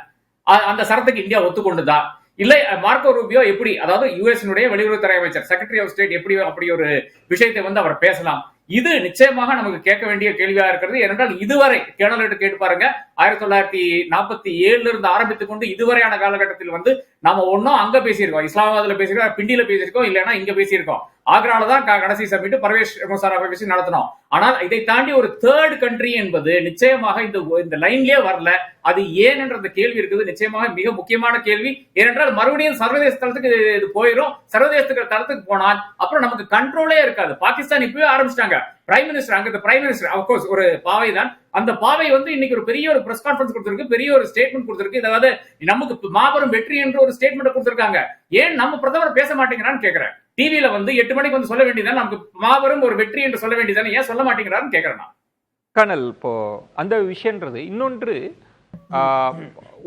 அந்த சரத்துக்கு இந்தியா ஒத்துக்கொண்டுதா இல்லை? மார்க்கோ ரூபியோ எப்படி, அதாவது யுஎஸ்னுடைய வெளியுறவுத்துறை அமைச்சர், செக்ரட்டரி ஆஃப் ஸ்டேட் எப்படி அப்படி ஒரு விஷயத்தை வந்து அவர் பேசலாம்? இது நிச்சயமாக நமக்கு கேட்க வேண்டிய கேள்வியா இருக்கிறது. ஏனென்றால் இதுவரை கேட்டு கேட்டு பாருங்க, 1947 இருந்து ஆரம்பித்துக் கொண்டு இதுவரையான காலகட்டத்தில் வந்து நாம ஒன்னும் அங்க பேசியிருக்கோம், இஸ்லாமாபாத்ல பேசியிருக்கோம், பிண்டியில பேசியிருக்கோம், இல்லைன்னா இங்க பேசியிருக்கோம். ஆக்ரால தான் கடைசி சமிட் பர்வேஸ் முஷாரஃபை வச்சு நடத்தினோம். ஆனால் இதை தாண்டி ஒரு தேர்ட் கண்ட்ரி என்பது நிச்சயமாக இந்த லைன்லயே வரல. அது ஏன் என்ற அந்த கேள்வி இருக்குது, நிச்சயமாக மிக முக்கியமான கேள்வி. ஏனென்றால் மறுபடியும் சர்வதேச தளத்துக்கு இது போயிடும். சர்வதேச தளத்துக்கு போனால் அப்புறம் நமக்கு கண்ட்ரோலே இருக்காது. பாகிஸ்தான் இப்பவே ஆரம்பிச்சிட்டாங்க, பிரைம் மினிஸ்டர் அங்க பிரைம் மினிஸ்டர் அப்கோர்ஸ் ஒரு பாவை தான். அந்த பாவை வந்து இன்னைக்கு ஒரு பெரிய ஒரு பிரஸ் கான்ஃபரன்ஸ் கொடுத்திருக்கு, பெரிய ஒரு ஸ்டேட்மெண்ட் கொடுத்திருக்கு. அதாவது நமக்கு மாபெரும் வெற்றி என்று ஒரு ஸ்டேட்மெண்ட் கொடுத்திருக்காங்க. ஏன் நம்ம பிரதமர் பேச மாட்டேங்கிறான்னு கேக்குறேன். டிவில வந்து 8 மணிக்கு வந்து சொல்ல வேண்டியதான் நமக்கு மாபெரும் ஒரு வெற்றி என்று சொல்ல வேண்டியதானே, ஏன் சொல்ல மாட்டேங்கிறான்னு கேக்குறேன் நான். கர்னல், இப்போ அந்த விஷயன்றது இன்னொன்று,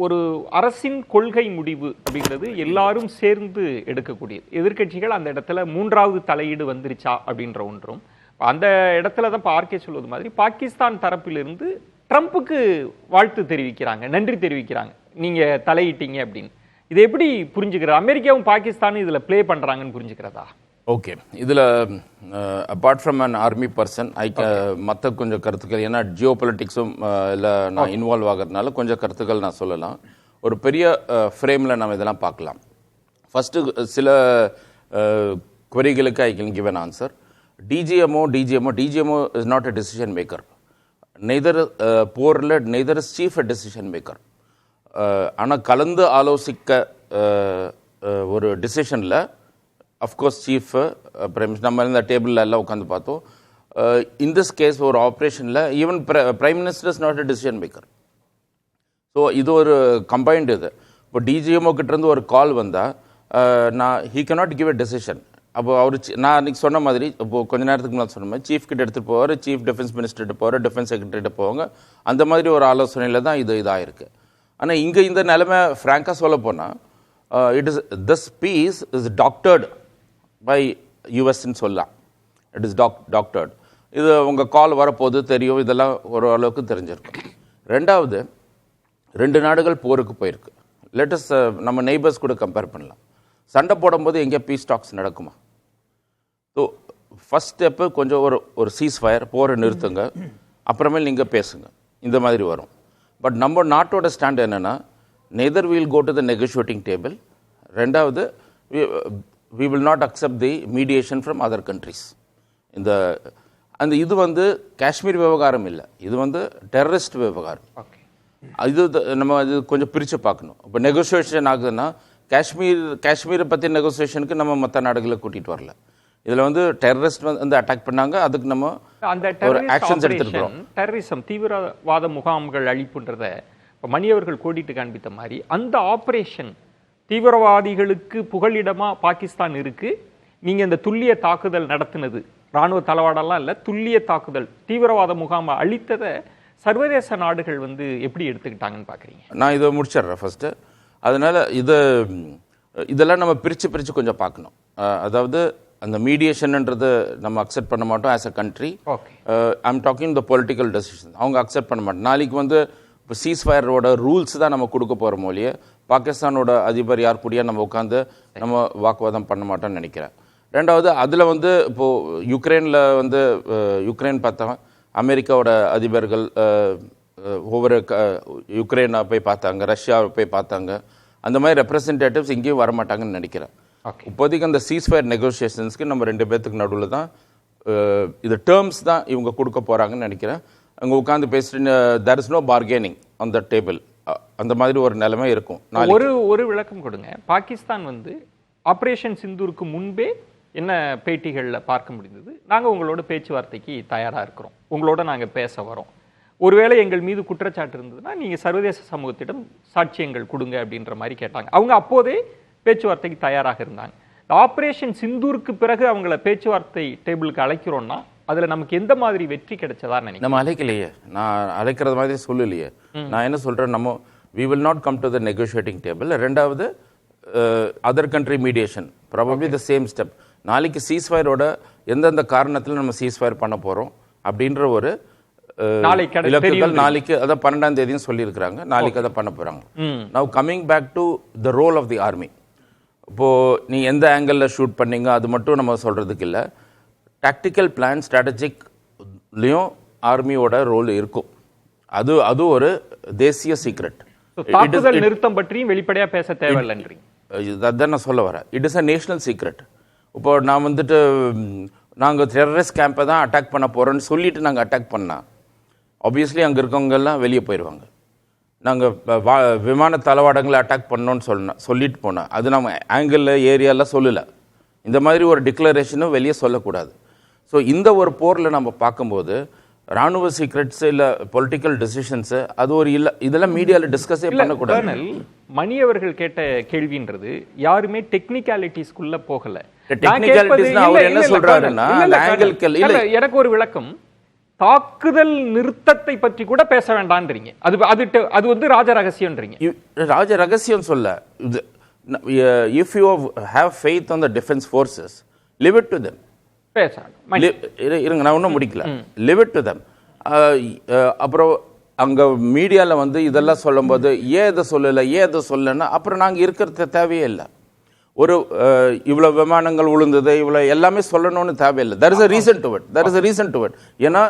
ஒரு அரசின் கொள்கை முடிவு அப்படிங்கிறது எல்லாரும் சேர்ந்து எடுக்கக்கூடியது. எதிர்க்கட்சிகள் அந்த இடத்துல 3வது தலையீடு வந்துருச்சா அப்படின்ற ஒன்றும், அந்த இடத்துல தான் இப்போ ஆர்கே சொல்வது மாதிரி பாகிஸ்தான் தரப்பிலிருந்து ட்ரம்ப்புக்கு வாழ்த்து தெரிவிக்கிறாங்க, நன்றி தெரிவிக்கிறாங்க, நீங்க தலையிட்டீங்க அப்படின்னு. இதை எப்படி புரிஞ்சுக்கிறது? அமெரிக்காவும் பாகிஸ்தானும் இதுல பிளே பண்றாங்கன்னு புரிஞ்சுக்கிறதா? ஓகே, இதில் apart from an army person மற்ற கொஞ்சம் கருத்துக்கள், ஏன்னா ஜியோ பொலிட்டிக்ஸும் இல்லை நான் இன்வால்வ் ஆகிறதுனால கொஞ்சம் கருத்துக்கள் நான் சொல்லலாம். ஒரு பெரிய ஃப்ரேமில் நம்ம இதெல்லாம் பார்க்கலாம். ஃபஸ்ட்டு சில queryகளுக்கு I can give an answer. DGMO is not a decision maker. Neither போரில் neither is chief a decision maker. ஆனால் கலந்து ஆலோசிக்க ஒரு டிசிஷனில் அஃப்கோர்ஸ் சீஃப் பிரைம் மினிஸ்டர் நம்ம இந்த டேபிளில் எல்லாம் உட்காந்து பார்த்தோம். இன் திஸ் கேஸ் ஒரு ஆப்ரேஷனில் even prime minister is not a decision maker. So இது ஒரு கம்பைன்டு இது. இப்போ டிஜிஎம்ஓ கிட்டேருந்து ஒரு கால் வந்தால் he cannot give a decision. அப்போ அவர் நான் அன்றைக்கி சொன்ன மாதிரி, இப்போது கொஞ்ச நேரத்துக்கு முன்னாடி சொன்ன மாதிரி சீஃப் கிட்ட எடுத்துகிட்டு போவார், சீஃப் டிஃபென்ஸ் மினிஸ்டர்கிட்ட போவார், டிஃபென்ஸ் செக்ரட்டரிகிட்ட போவாங்க. அந்த மாதிரி ஒரு ஆலோசனையில் தான் இதாக இருக்குது. ஆனால் இங்கே இந்த நிலைமை ஃப்ராங்காக சொல்ல போனால் this piece is doctored by யூஎஸ்ன்னு சொல்லலாம். It is doctored. இது உங்கள் கால் வரப்போது தெரியும், இதெல்லாம் ஓரளவுக்கு தெரிஞ்சிருக்கும். ரெண்டாவது, 2 நாடுகள் போருக்கு போயிருக்கு. லேட்டஸ்ட் நம்ம நெய்பர்ஸ் கூட கம்பேர் பண்ணலாம். சண்டை போடும்போது எங்கே பீஸ் டாக்ஸ் நடக்குமா? ஸோ ஃபஸ்ட் ஸ்டெப்பு கொஞ்சம் ஒரு சீஸ் ஃபயர், போரை நிறுத்துங்க, அப்புறமேல் நீங்கள் பேசுங்க, இந்த மாதிரி வரும். பட் நம்ம நாட்டோட ஸ்டாண்ட் என்னென்னா, neither will go to the negotiating table. ரெண்டாவது, we will not accept the mediation from other countries. இது வந்து காஷ்மீர் விவகாரம் இல்லை, இது வந்து டெரரிஸ்ட் விவகாரம். இது நம்ம இது கொஞ்சம் பிரித்து பார்க்கணும். இப்போ நெகோசியேஷன் ஆகுதுன்னா காஷ்மீரை பற்றி நெகோசியேஷனுக்கு நம்ம மற்ற நாடுகளை கூட்டிகிட்டு வரல. இதில் வந்து டெரரிஸ்ட் வந்து அட்டாக் பண்ணாங்க, அதுக்கு நம்ம அந்த ஒரு ஆக்ஷன்ஸ் எடுத்துருக்கோம். டெரரிசம் தீவிரவாத முகாம்கள் அழிப்புன்றதை இப்போ மணி அவர்கள் கோடிட்டு காண்பித்த மாதிரி, அந்த ஆப்ரேஷன் தீவிரவாதிகளுக்கு புகலிடமா பாகிஸ்தான் இருக்கு. நீங்க இந்த துல்லிய தாக்குதல் நடத்தினது ராணுவ தளவாடெல்லாம் இல்லை, துல்லிய தாக்குதல் தீவிரவாத முகாமை அழித்ததை சர்வதேச நாடுகள் வந்து எப்படி எடுத்துக்கிட்டாங்கன்னு பார்க்குறீங்க? நான் இதை முடிச்சிடுறேன் ஃபர்ஸ்ட்டு. அதனால இதெல்லாம் நம்ம பிரித்து கொஞ்சம் பார்க்கணும். அதாவது அந்த மீடியேஷன்ன்றது நம்ம அக்செப்ட் பண்ண மாட்டோம் as a country. I am talking the political decision. அவங்க அக்செப்ட் பண்ண மாட்டோம். நாளைக்கு வந்து இப்போ சீஸ் ஃபயரோட ரூல்ஸ் தான் நம்ம கொடுக்க போகிற மொழியை பாகிஸ்தானோட அதிபர் யார் கூடிய நம்ம உட்காந்து நம்ம வாக்குவாதம் பண்ண மாட்டோம்னு நினைக்கிறேன். ரெண்டாவது, அதில் வந்து இப்போது யுக்ரைன் பார்த்தா அமெரிக்காவோட அதிபர்கள் ஒவ்வொரு யுக்ரைனை போய் பார்த்தாங்க, ரஷ்யாவை போய் பார்த்தாங்க. அந்த மாதிரி ரெப்ரசன்டேட்டிவ்ஸ் இங்கேயும் வரமாட்டாங்கன்னு நினைக்கிறேன். இப்போதைக்கு அந்த சீஸ் ஃபயர் நெகோசியேஷன்ஸ்க்கு நம்ம 2 பேர்த்துக்கு நடுவில் தான் இது டேர்ம்ஸ் தான் இவங்க கொடுக்க போகிறாங்கன்னு நினைக்கிறேன். அங்கே உட்காந்து பேசிட்டு there is no bargaining on the table, அந்த மாதிரி ஒரு நிலைமை இருக்கும். ஒரு விளக்கம் கொடுங்க. பாகிஸ்தான் வந்து ஆபரேஷன் சிந்தூருக்கு முன்பே என்ன பேட்டிகளில் பார்க்க முடிந்தது, நாங்கள் உங்களோட பேச்சுவார்த்தைக்கு தயாராக இருக்கிறோம், உங்களோட நாங்கள் பேச வரோம், ஒருவேளை எங்கள் மீது குற்றச்சாட்டு இருந்ததுன்னா நீங்கள் சர்வதேச சமூகத்திடம் சாட்சியங்கள் கொடுங்க அப்படின்ற மாதிரி கேட்டாங்க. அவங்க அப்போதே பேச்சுவார்த்தைக்கு தயாராக இருந்தாங்க. ஆபரேஷன் சிந்தூருக்கு பிறகு அவங்கள பேச்சுவார்த்தை டேபிளுக்கு அழைக்கிறோம்னா அதில் நமக்கு எந்த மாதிரி வெற்றி கிடைச்சதா நினைக்கிறேன்? நம்ம அழைக்கலையே, நான் அழைக்கிறது மாதிரி சொல்லலையே. நான் என்ன சொல்கிறேன், நம்ம we will not come to the negotiating table. ரெண்டாவது, other country mediation probably the same step. நாளைக்கு சீஸ்ஃபயரோட எந்தெந்த காரணத்தில் நம்ம சீஸ்ஃபயர் பண்ண போகிறோம் அப்படின்ற ஒரு இலக்குகள் நாளைக்கு, அதான் 12ஆம் தேதியும் சொல்லியிருக்கிறாங்க, நாளைக்கு அதை பண்ண போகிறாங்க. Now coming back to the role of the army. இப்போது நீ எந்த ஆங்கிளில் ஷூட் பண்ணீங்க அது மட்டும் நம்ம சொல்கிறதுக்கு இல்லை. டாக்டிக்கல் பிளான் ஸ்ட்ராட்டஜிக்லேயும் ஆர்மியோட ரோல் இருக்கும். அது ஒரு தேசிய சீக்ரெட். தாக்குதல் நிறுத்தம் பற்றியும் வெளிப்படையாக பேச தேவையில்லை. அதான் நான் சொல்ல வரேன். It is a national secret. இப்போ நான் வந்துட்டு நாங்கள் டெரரிஸ்ட் கேம்பை தான் அட்டாக் பண்ண போகிறோன்னு சொல்லிட்டு நாங்கள் அட்டாக் பண்ணால் ஆப்வியஸ்லி அங்கே இருக்கவங்கெல்லாம் வெளியே போயிடுவாங்க. நாங்கள் விமான தளவாடங்களை அட்டாக் பண்ணோன்னு சொல்லிட்டு போனோம். அது நம்ம ஆங்கிளில் ஏரியாவில் சொல்லலை. இந்த மாதிரி ஒரு டிக்ளரேஷனும் வெளியே சொல்லக்கூடாது. ஸோ ஸோ இந்த ஒரு போரில் நம்ம பார்க்கும்போது ராணுவ சீக்ரெட்ஸ் இல்லை பொலிட்டிக்கல் டிசிஷன்ஸு அது ஒரு இல்லை, இதெல்லாம் மீடியாவில் டிஸ்கஸே பண்ணக்கூடாது. கர்னல், மணி அவர்கள் கேட்ட கேள்வின்றது யாருமே டெக்னிக்காலிட்டிஸ்குள்ள போகல. அவர் என்ன சொல்றாருன்னா எனக்கு ஒரு விளக்கம், தாக்குதல் நிறுத்தத்தை பற்றி கூட பேச வேண்டாம்ன்றீங்க. அது வந்து ராஜ ரகசியம்ன்றீங்க. ராஜ ரகசியம் சொல்ல, if you have faith on the defense forces, leave it to them. இருங்க, நான் ஒன்றும் முடிக்கல. live it to them. அப்புறம் அங்க மீடியால வந்து இதெல்லாம் சொல்லும்போது ஏன் இதை சொல்லலைன்னா அப்புறம் நாங்க இருக்கிறது தேவையே இல்லை. ஒரு இவ்வளவு விமானங்கள் விழுந்தது, இவ்வளவு எல்லாமே சொல்லணும்னு தேவையில்லை. there is a reason to it. ஏன்னா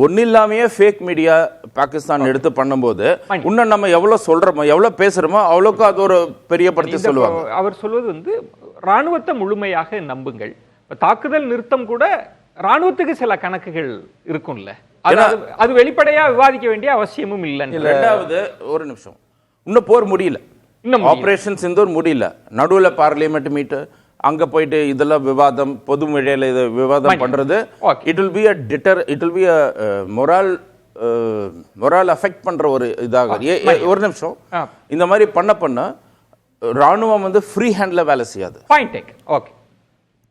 ஒன்னும் இல்லாமையே ஃபேக் மீடியா பாகிஸ்தான் எடுத்து பண்ணும்போது இன்னும் நம்ம எவ்வளவு சொல்றோமோ எவ்வளவு பேசுறோமோ அவ்வளவுக்கு அது ஒரு பெரியப்படுத்தி சொல்லுவாங்க. அவர் சொல்வது வந்து ராணுவத்தை முழுமையாக நம்புங்கள், தாக்குதல் நிறுத்தம் கூட ராணுவத்துக்கு சில கணக்குகள் இருக்கும்ல, அது வெளிப்படையா விவாதிக்க வேண்டிய அவசியமும் இல்லை. இரண்டாவது, ஒரு நிமிஷம், இன்னும் போர் முடியல, ஆபரேஷன் சிந்தூர் முடியல, நடுவுல பார்லிமெண்ட் மீட், அங்க போயிட்டு இதெல்லாம் விவாதம், பொது மொழியில இது விவாதம் பண்றது, it will be a morale affect பண்ற ஒரு இதாக. ஒரு நிமிஷம், இந்த மாதிரி பண்ண ராணுவம் வந்து ஃப்ரீ ஹேண்ட்ல வேலை செய்யாது. ஓகே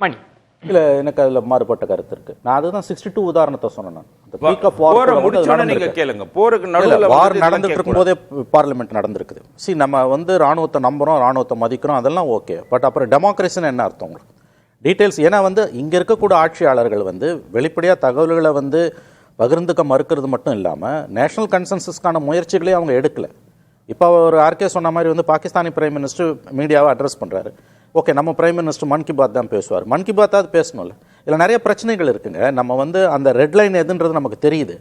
மணி இல்லை, எனக்கு அதில் மாறுபட்ட கருத்து இருக்கு. நான் அதுதான் 62 உதாரணத்தை சொன்னேன். வார் நடந்துட்டு இருக்கும் போதே பார்லிமெண்ட் நடந்திருக்குது. நம்ம வந்து ராணுவத்தை நம்புறோம், ராணுவத்தை மதிக்கிறோம், அதெல்லாம் ஓகே. பட் அப்புறம் டெமோக்ரஸின்னு என்ன அர்த்தம் உங்களுக்கு? டீட்டெயில்ஸ், ஏன்னா வந்து இங்கே இருக்கக்கூடிய ஆட்சியாளர்கள் வந்து வெளிப்படையாக தகவல்களை வந்து பகிர்ந்துக்க மறுக்கிறது மட்டும் இல்லாமல் நேஷனல் கன்சென்சஸ்க்கான முயற்சிகளே அவங்க எடுக்கலை. இப்போ ஒரு ஆர்கே சொன்ன மாதிரி வந்து பாகிஸ்தானி பிரைம் மினிஸ்டர் மீடியாவை அட்ரஸ் பண்ணுறாரு. ஓகே, நம்ம பிரைம் மினிஸ்டர் மன் கி பாத் தான் பேசுவார், மன் கி பாத்தாவது பேசணும்ல. இதில் நிறைய பிரச்சனைகள் இருக்குங்க. நம்ம வந்து அந்த ரெட் லைன் எதுன்றது நமக்கு தெரியுது.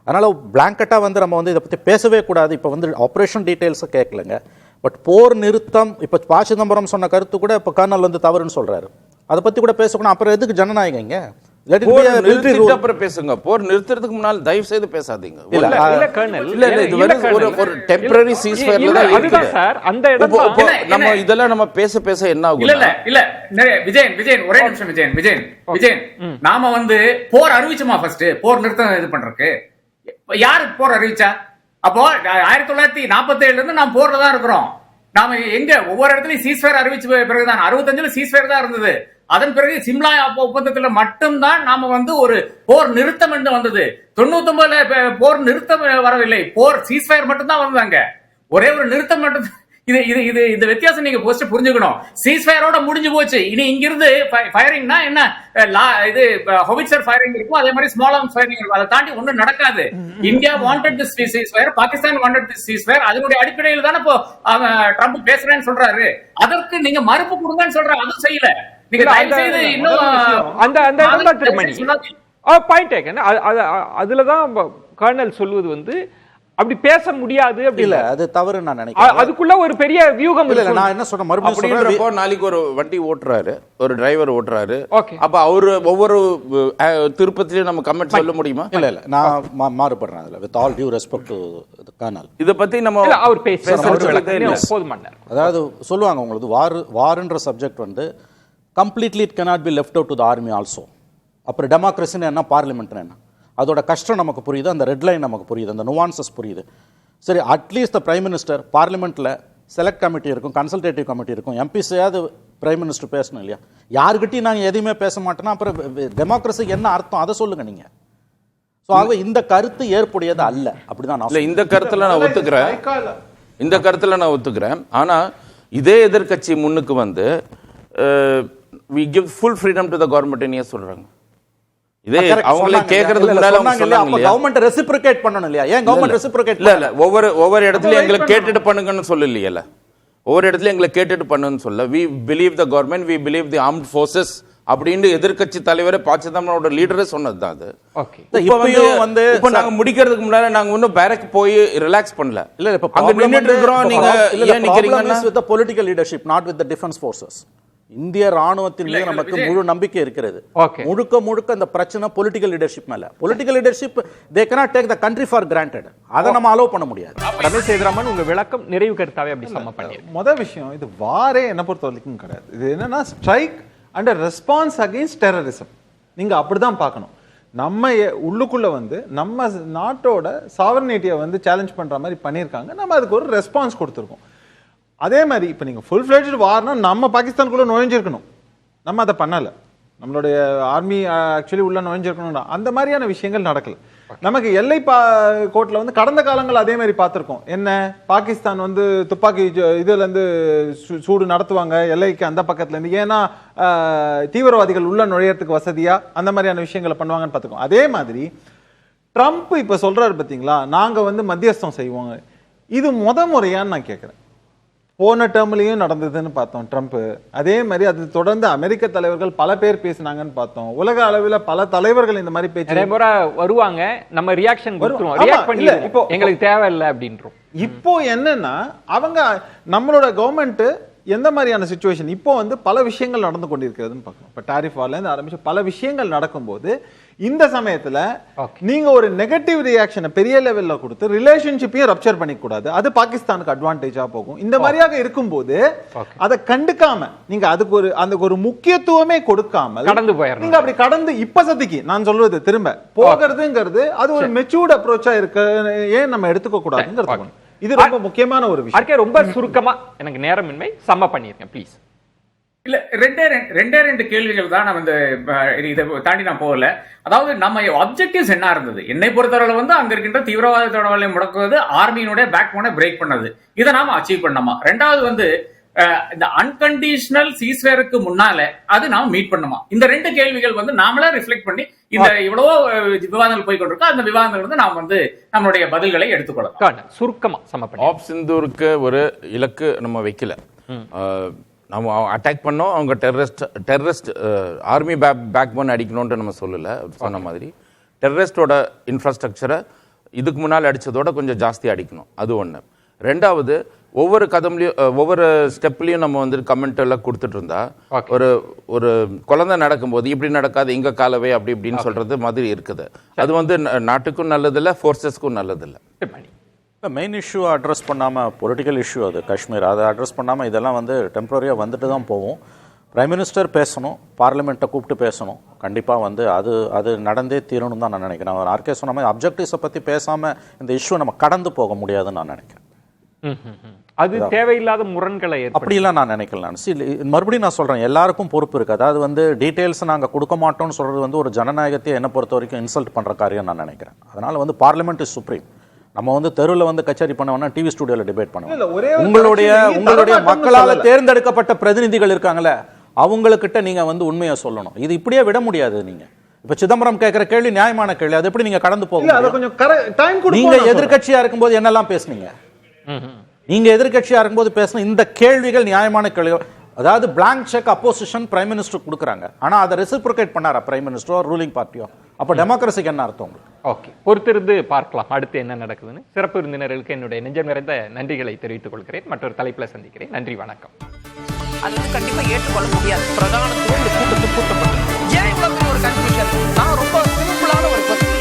அதனால் பிளாங்கெட்டாக வந்து நம்ம வந்து இதை பற்றி பேசவே கூடாது. இப்போ வந்து ஆப்ரேஷன் டீட்டெயில்ஸை கேட்கலங்க. பட் போர் நிறுத்தம், இப்போ ப. சிதம்பரம் சொன்ன கருத்து கூட இப்போ கர்னல் வந்து தவறுன்னு சொல்கிறாரு. அதை பற்றி கூட பேசக்கூடாது. அப்புறம் எதுக்கு ஜனநாயகங்க? அப்புறம் பேசுங்க. போர் நிறுத்துறதுக்கு முன்னால் தயவு செய்து பேசாதீங்க. நம்ம இதெல்லாம் நம்ம பேச என்ன ஆகும்? இல்ல விஜயன் ஒரே நிமிஷம். விஜயன் நாம வந்து போர் அறிவிச்சோமா? ஃபர்ஸ்ட் போர் நிறுத்தம் இது பண்றதுக்கு யாரு போர் அறிவிச்சா? அப்போ 1947 இருந்து நாம் போர்ல தான் இருக்கிறோம். நாம எங்க ஒவ்வொரு இடத்துலயும் சீஸ்ஃபயர் அறிவிச்ச பிறகுதான் 65 சீஸ்ஃபயர் தான் இருந்தது. அதன் பிறகு சிம்லா ஒப்பந்தத்துல மட்டும்தான் நாம வந்து ஒரு போர் நிறுத்தம் என்று வந்தது. 99 போர் நிறுத்தம் வரவில்லை, போர் சீஸ்ஃபயர் மட்டும் தான் வந்தாங்க. ஒரே ஒரு நிறுத்தம் மட்டும். இந்த வித்தியாசம் நீங்க ஃபர்ஸ்ட் புரிஞ்சுக்கணும். சீஸ்ஃபயரோட முடிஞ்சு போச்சு. இனி இங்கிருந்து ஃபயரிங்னா என்ன, இது ஹோவிட்சர் ஃபயரிங் இருக்கும், அதே மாதிரி ஸ்மால் ஆர்ம்ஸ் ஃபயரிங் இருக்கும். அதை தாண்டி ஒன்றும் நடக்காது. India wanted this ceasefire, Pakistan wanted this ceasefire. அதனுடைய அடிப்படையில் தானே இப்போ ட்ரம்ப் பேசுறேன்னு சொல்றாரு. அதற்கு நீங்க மறுப்பு கொடுங்கன்னு சொல்றாரு, அதுவும் செய்யல. அதுலதான் கர்னல் சொல்வது வந்து அப்படி பேச முடியாது. அப்படி இல்ல, அது தவறு நான் நினைக்கிறேன். அதுக்குள்ள ஒரு பெரிய வியூகம் இல்ல. நான் என்ன சொல்றேன், மறுபடியும் நாளைக்கு ஒரு வண்டி ஓட்டுறாரு, ஒரு டிரைவர் ஓட்டுறாரு. அப்ப அவரு ஒவ்வொரு திருப்பத்திலயும் நம்ம கமெண்ட் சொல்ல முடியுமா? இல்ல நான் மாறுபடுறேன் அதுல. With all due respect to colonel, இத பத்தி நம்ம அவர் போதுமான. அதாவது சொல்லுவாங்க உங்களுக்கு வார்ன்ற சப்ஜெக்ட் வந்து completely it cannot be left out to the army also. அப்புறம் டெமோக்ரஸின்னு என்ன, பார்லிமெண்ட்னு என்ன, அதோட கஷ்டம் நமக்கு புரியுது, அந்த ரெட் லைன் நமக்கு புரியுது, அந்த நுவான்சஸ் புரியுது. சரி, அட்லீஸ்ட் த பிரைம் மினிஸ்டர் பார்லிமெண்ட்டில் செலக்ட் கமிட்டி இருக்கும், கன்சல்டேட்டிவ் கமிட்டி இருக்கும், எம்பிஸையாவது பிரைம் மினிஸ்டர் பேசணும் இல்லையா? யாருக்கிட்டையும் நாங்கள் எதையுமே பேச மாட்டோம்னா அப்புறம் டெமோக்ரஸிக்கு என்ன அர்த்தம், அதை சொல்லுங்க நீங்க. ஸோ ஆக இந்த கருத்து ஏற்புடையது அல்ல. அப்படிதான் நான் இந்த கருத்தில் நான் ஒத்துக்கிறேன். ஆனால் இதே எதிர்கட்சி முன்னுக்கு வந்து we give full freedom to the government ன்னு சொல்றாங்க. இதே அவங்களே கேக்குறதுக்கு முன்னால அவங்க சொன்னாங்க இல்லையா, கவர்மெண்ட் ரெசிப்ரோகேட் பண்ணனும் இல்லையா? ஏன் கவர்மெண்ட் ரெசிப்ரோகேட் இல்ல ஒவ்வொரு இடத்துல எங்களை கேட்டுட்டு பண்ணுங்கன்னு சொல்லலையல. ஒவ்வொரு இடத்துல எங்களை கேட்டுட்டு பண்ணுன்னு சொல்ல. we believe the government, we believe the armed forces அப்படின்னு எதிர்க்கட்சி தலைவர் ப. சிதம்பரமோட லீடரே சொன்னதுதான் அது. ஓகே, இப்போ நாங்க முடிக்கிறதுக்கு முன்னால நாங்க இன்னும் பேரக் போய் ரிலாக்ஸ் பண்ணல. இல்ல இப்ப அங்க நின்னுட்டு இருக்கோம். நீங்க ஏன் நிக்கிறீங்கன்னா with the political leadership, not with the defense forces. இந்திய ராணுவத்தின் மீது நமக்கு முழு நம்பிக்கை இருக்கிறது. முழுக்க இந்த பிரச்சனை பொலிட்டிக்கல் லீடர்ஷிப் மேல. Political leadership they cannot take the country for granted. அத நம்ம அலோவ் பண்ண முடியாது. ரமேஷ் சேதுராமன், உங்க விளக்கம் நிறைவு கருத்தாவே அப்படி சம்ம பண்ணிருங்க. முதல் விஷயம், இது வாரே என்ன பொறுத்த வரைக்கும் கிடையாது. இது என்னன்னா strike and response against terrorism. நீங்க அப்படிதான் பார்க்கணும். நம்ம உள்ளுக்குள்ள வந்து நம்ம நாட்டோட சாவர்னிட்டியை வந்து சேலஞ்ச் பண்ற மாதிரி பண்ணியிருக்காங்க. நம்ம அதுக்கு ஒரு ரெஸ்பான்ஸ் கொடுத்துருக்கோம். அதே மாதிரி இப்போ நீங்க ஃபுல் ஃபிளெட்ஜ்டு வார்னா நம்ம பாகிஸ்தானுக்குள்ள நுழைஞ்சிருக்கணும். நம்ம அதை பண்ணல. நம்மளுடைய ஆர்மி ஆக்சுவலி உள்ள நுழைஞ்சிருக்கணும்னா அந்த மாதிரியான விஷயங்கள் நடக்கல. நமக்கு எல்லை கோட்டில் வந்து கடந்த காலங்கள் அதே மாதிரி பார்த்துருக்கோம். என்ன, பாகிஸ்தான் வந்து துப்பாக்கி இதுல இருந்து சூடு நடத்துவாங்க எல்லைக்கு அந்த பக்கத்துல இருந்து, ஏன்னா தீவிரவாதிகள் உள்ள நுழையறதுக்கு வசதியா அந்த மாதிரியான விஷயங்களை பண்ணுவாங்கன்னு பார்த்துக்கோம். அதே மாதிரி ட்ரம்ப் இப்ப சொல்றாரு பார்த்தீங்களா, நாங்க வந்து மத்தியஸ்தம் செய்வோங்க. இது முறையான்னு நான் கேட்கிறேன். போன டேர்ம்லயும் நடந்ததுன்னு பார்த்தோம் ட்ரம்ப். அதே மாதிரி அது தொடர்ந்து அமெரிக்க தலைவர்கள் பல பேர் பேசினாங்கன்னு பார்த்தோம். உலக அளவில் பல தலைவர்கள் இந்த மாதிரி பேச்சு வருவாங்க. நம்ம ரியாக்ஷன் இப்போ எங்களுக்கு தேவையில்லை அப்படின்றோம். இப்போ என்னன்னா அவங்க நம்மளோட கவர்மெண்ட் எந்த மாதிரியான சிச்சுவேஷன் இப்போ வந்து பல விஷயங்கள் நடந்து கொண்டிருக்கிறதுன்னு பார்க்கணும். இப்போ டாரிஃப் வார்ல இருந்து ஆரம்பிச்சு பல விஷயங்கள் நடக்கும்போது இந்த சமயத்துல நீங்க ஒரு நெகட்டிவ் ரியாக்ஷனை பெரிய லெவல்ல கொடுத்து ரிலேஷன்ஷிப்பையும் ரப்சர் பண்ணிக்க கூடாது. அது பாகிஸ்தானுக்கு அட்வான்டேஜா போகும். இந்த மாதிரியாக இருக்கும்போது அதை கண்டுக்காம நீங்க அதுக்கு ஒரு முக்கியத்துவமே கொடுக்காம கடந்து போயிடணும். நீங்க அப்படி கடந்து இப்ப சதிக்கு நான் சொல்றது திரும்ப போகிறதுங்கிறது அது ஒரு மெச்சூர்ட் அப்ரோச்சா இருக்கு. ஏன் நம்ம எடுத்துக்க கூடாதுங்கிறது இது ரொம்ப முக்கியமான ஒரு விஷயம். ரொம்ப சுருக்கமா, எனக்கு நேரமின்மை, சம்ம பண்ணிருக்கேன் ப்ளீஸ். இல்ல ரெண்டு கேள்விகள் தான். நம்ம இதை தாண்டி நான் போகல. அதாவது நம்ம அப்ஜெக்டிவ்ஸ் என்ன இருந்தது, என்னை பொறுத்தவரை வந்து அங்க இருக்கின்ற தீவிரவாத முடக்குவது, ஆர்மியினுடைய பேக் போனை பிரேக் பண்ணது, இதை நாம அச்சீவ் பண்ணோமா? ரெண்டாவது வந்து இந்த அன்கண்டிஷனல் சீஸ்வேருக்கு முன்னால அது நாம மீட் பண்ணுமா? இந்த ரெண்டு கேள்விகள் வந்து நாமளே ரிஃப்ளெக்ட் பண்ணி இந்த இவ்வளவோ விவாதங்கள் போய் கொண்டிருக்கோம். அந்த விவாதங்கள் வந்து நாம் வந்து நம்மளுடைய பதில்களை எடுத்துக்கொள்ளலாம். சுருக்கமா சமப்படி ஆப்ஷன் தூருக்கு ஒரு இலக்கு நம்ம வைக்கல. நம்ம அட்டாக் பண்ணோம், அவங்க டெரரிஸ்ட் ஆர்மி பேக் போன் அடிக்கணும்னு நம்ம சொல்லலை. சொன்ன மாதிரி டெரரிஸ்டோட இன்ஃப்ராஸ்ட்ரக்சரை இதுக்கு முன்னால் அடித்ததோட கொஞ்சம் ஜாஸ்தி அடிக்கணும், அது ஒன்று. ரெண்டாவது, ஒவ்வொரு கதம்லையும் ஒவ்வொரு ஸ்டெப்லையும் நம்ம வந்து கமெண்ட் எல்லாம் கொடுத்துட்டு இருந்தா ஒரு குழந்தை நடக்கும்போது இப்படி நடக்காது, இங்க காலவே அப்படி இப்படின்னு சொல்றது மாதிரி இருக்குது. அது வந்து நாட்டுக்கும் நல்லதில்லை, ஃபோர்ஸஸ்க்கும் நல்லதில்லை. மெயின் இஷ்யூ அட்ரஸ் பண்ணாமல், பொலிட்டிக்கல் இஷ்யூ அது காஷ்மீர், அதை அட்ரஸ் பண்ணாமல் இதெல்லாம் வந்து டெம்பரரியாக வந்துட்டு தான் போகும். பிரைம் மினிஸ்டர் பேசணும், பார்லிமெண்ட்டை கூப்பிட்டு பேசணும். கண்டிப்பாக வந்து அது நடந்தே தீரணும் தான் நான் நினைக்கிறேன். ஆர்கே சொன்ன மாதிரி அப்ஜெக்டிவ்ஸை பற்றி பேசாமல் இந்த இஷ்யூ நம்ம கடந்து போக முடியாதுன்னு நான் நினைக்கிறேன். அது தேவையில்லாத முரண்களை அப்படிலாம் நான் நினைக்கல. மறுபடியும் நான் சொல்றேன், எல்லாருக்கும் பொறுப்பு இருக்கு. அதாவது வந்து டீடைல்ஸ் நாங்க கொடுக்க மாட்டோம்னு சொல்றது வந்து ஒரு ஜனநாயகத்தை என்ன பொறுத்த வரைக்கும் இன்சல்ட் பண்ற காரியம் நான் நினைக்கிறேன். அதனால வந்து பார்லிமெண்ட் இஸ் சுப்ரீம். நம்ம வந்து தெருவில் வந்து கச்சேரி பண்ண வேணா, டிவி ஸ்டுடியோல டிபேட் பண்ணுவோம். உங்களுடைய மக்களால் தேர்ந்தெடுக்கப்பட்ட பிரதிநிதிகள் இருக்காங்களே, அவங்கக்கிட்ட நீங்க வந்து உண்மையை சொல்லணும். இது இப்படியே விட முடியாது. நீங்க இப்ப சிதம்பரம் கேட்கிற கேள்வி நியாயமான கேள்வி, அது எப்படி நீங்க கடந்து போக? நீங்க எதிர்கட்சியா இருக்கும்போது என்னெல்லாம் பேசுனீங்க? நீங்க எதிர்கட்சியா இருக்கும்போது பேசின இந்த கேள்விகள் நியாயமான கேள்விகள். அதாவது blank cheque opposition prime minister கொடுக்குறாங்க, ஆனா அதை ரெசிப்ரோகேட் பண்ணாரா பிரைம் மினிஸ்டரோ ரூலிங் பார்ட்டியோ? அப்ப டெமோக்ரஸிக்கு என்ன அர்த்தம்? ஓகே, பொறுத்திருந்து பார்க்கலாம் அடுத்து என்ன நடக்குதுன்னு. சிறப்பு விருந்தினர்களுக்கு என்னுடைய நெஞ்சம் நிறைந்த நன்றிகளை தெரிவித்துக் கொள்கிறேன். மற்றொரு தலைப்புல சந்திக்கிறேன். நன்றி, வணக்கம். அது வந்து கண்டிப்பா ஏற்றுக்கொள்ள முடியாது. பிரதானத்துவம் இந்த கூட்டத்துக்கு கூட்டப்பட்டது. ஏன் இவ்வளவு ஒரு கன்ஃபியூஷன்? நான் ரொம்ப சிம்பிளான ஒரு பர்சன்.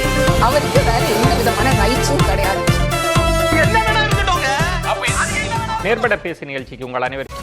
அவருக்கு வேற எந்த விதமான ரைட்ஸும் கிடையாது. நேர்பட பேசு நிகழ்ச்சிக்கு உங்கள் அனைவரும்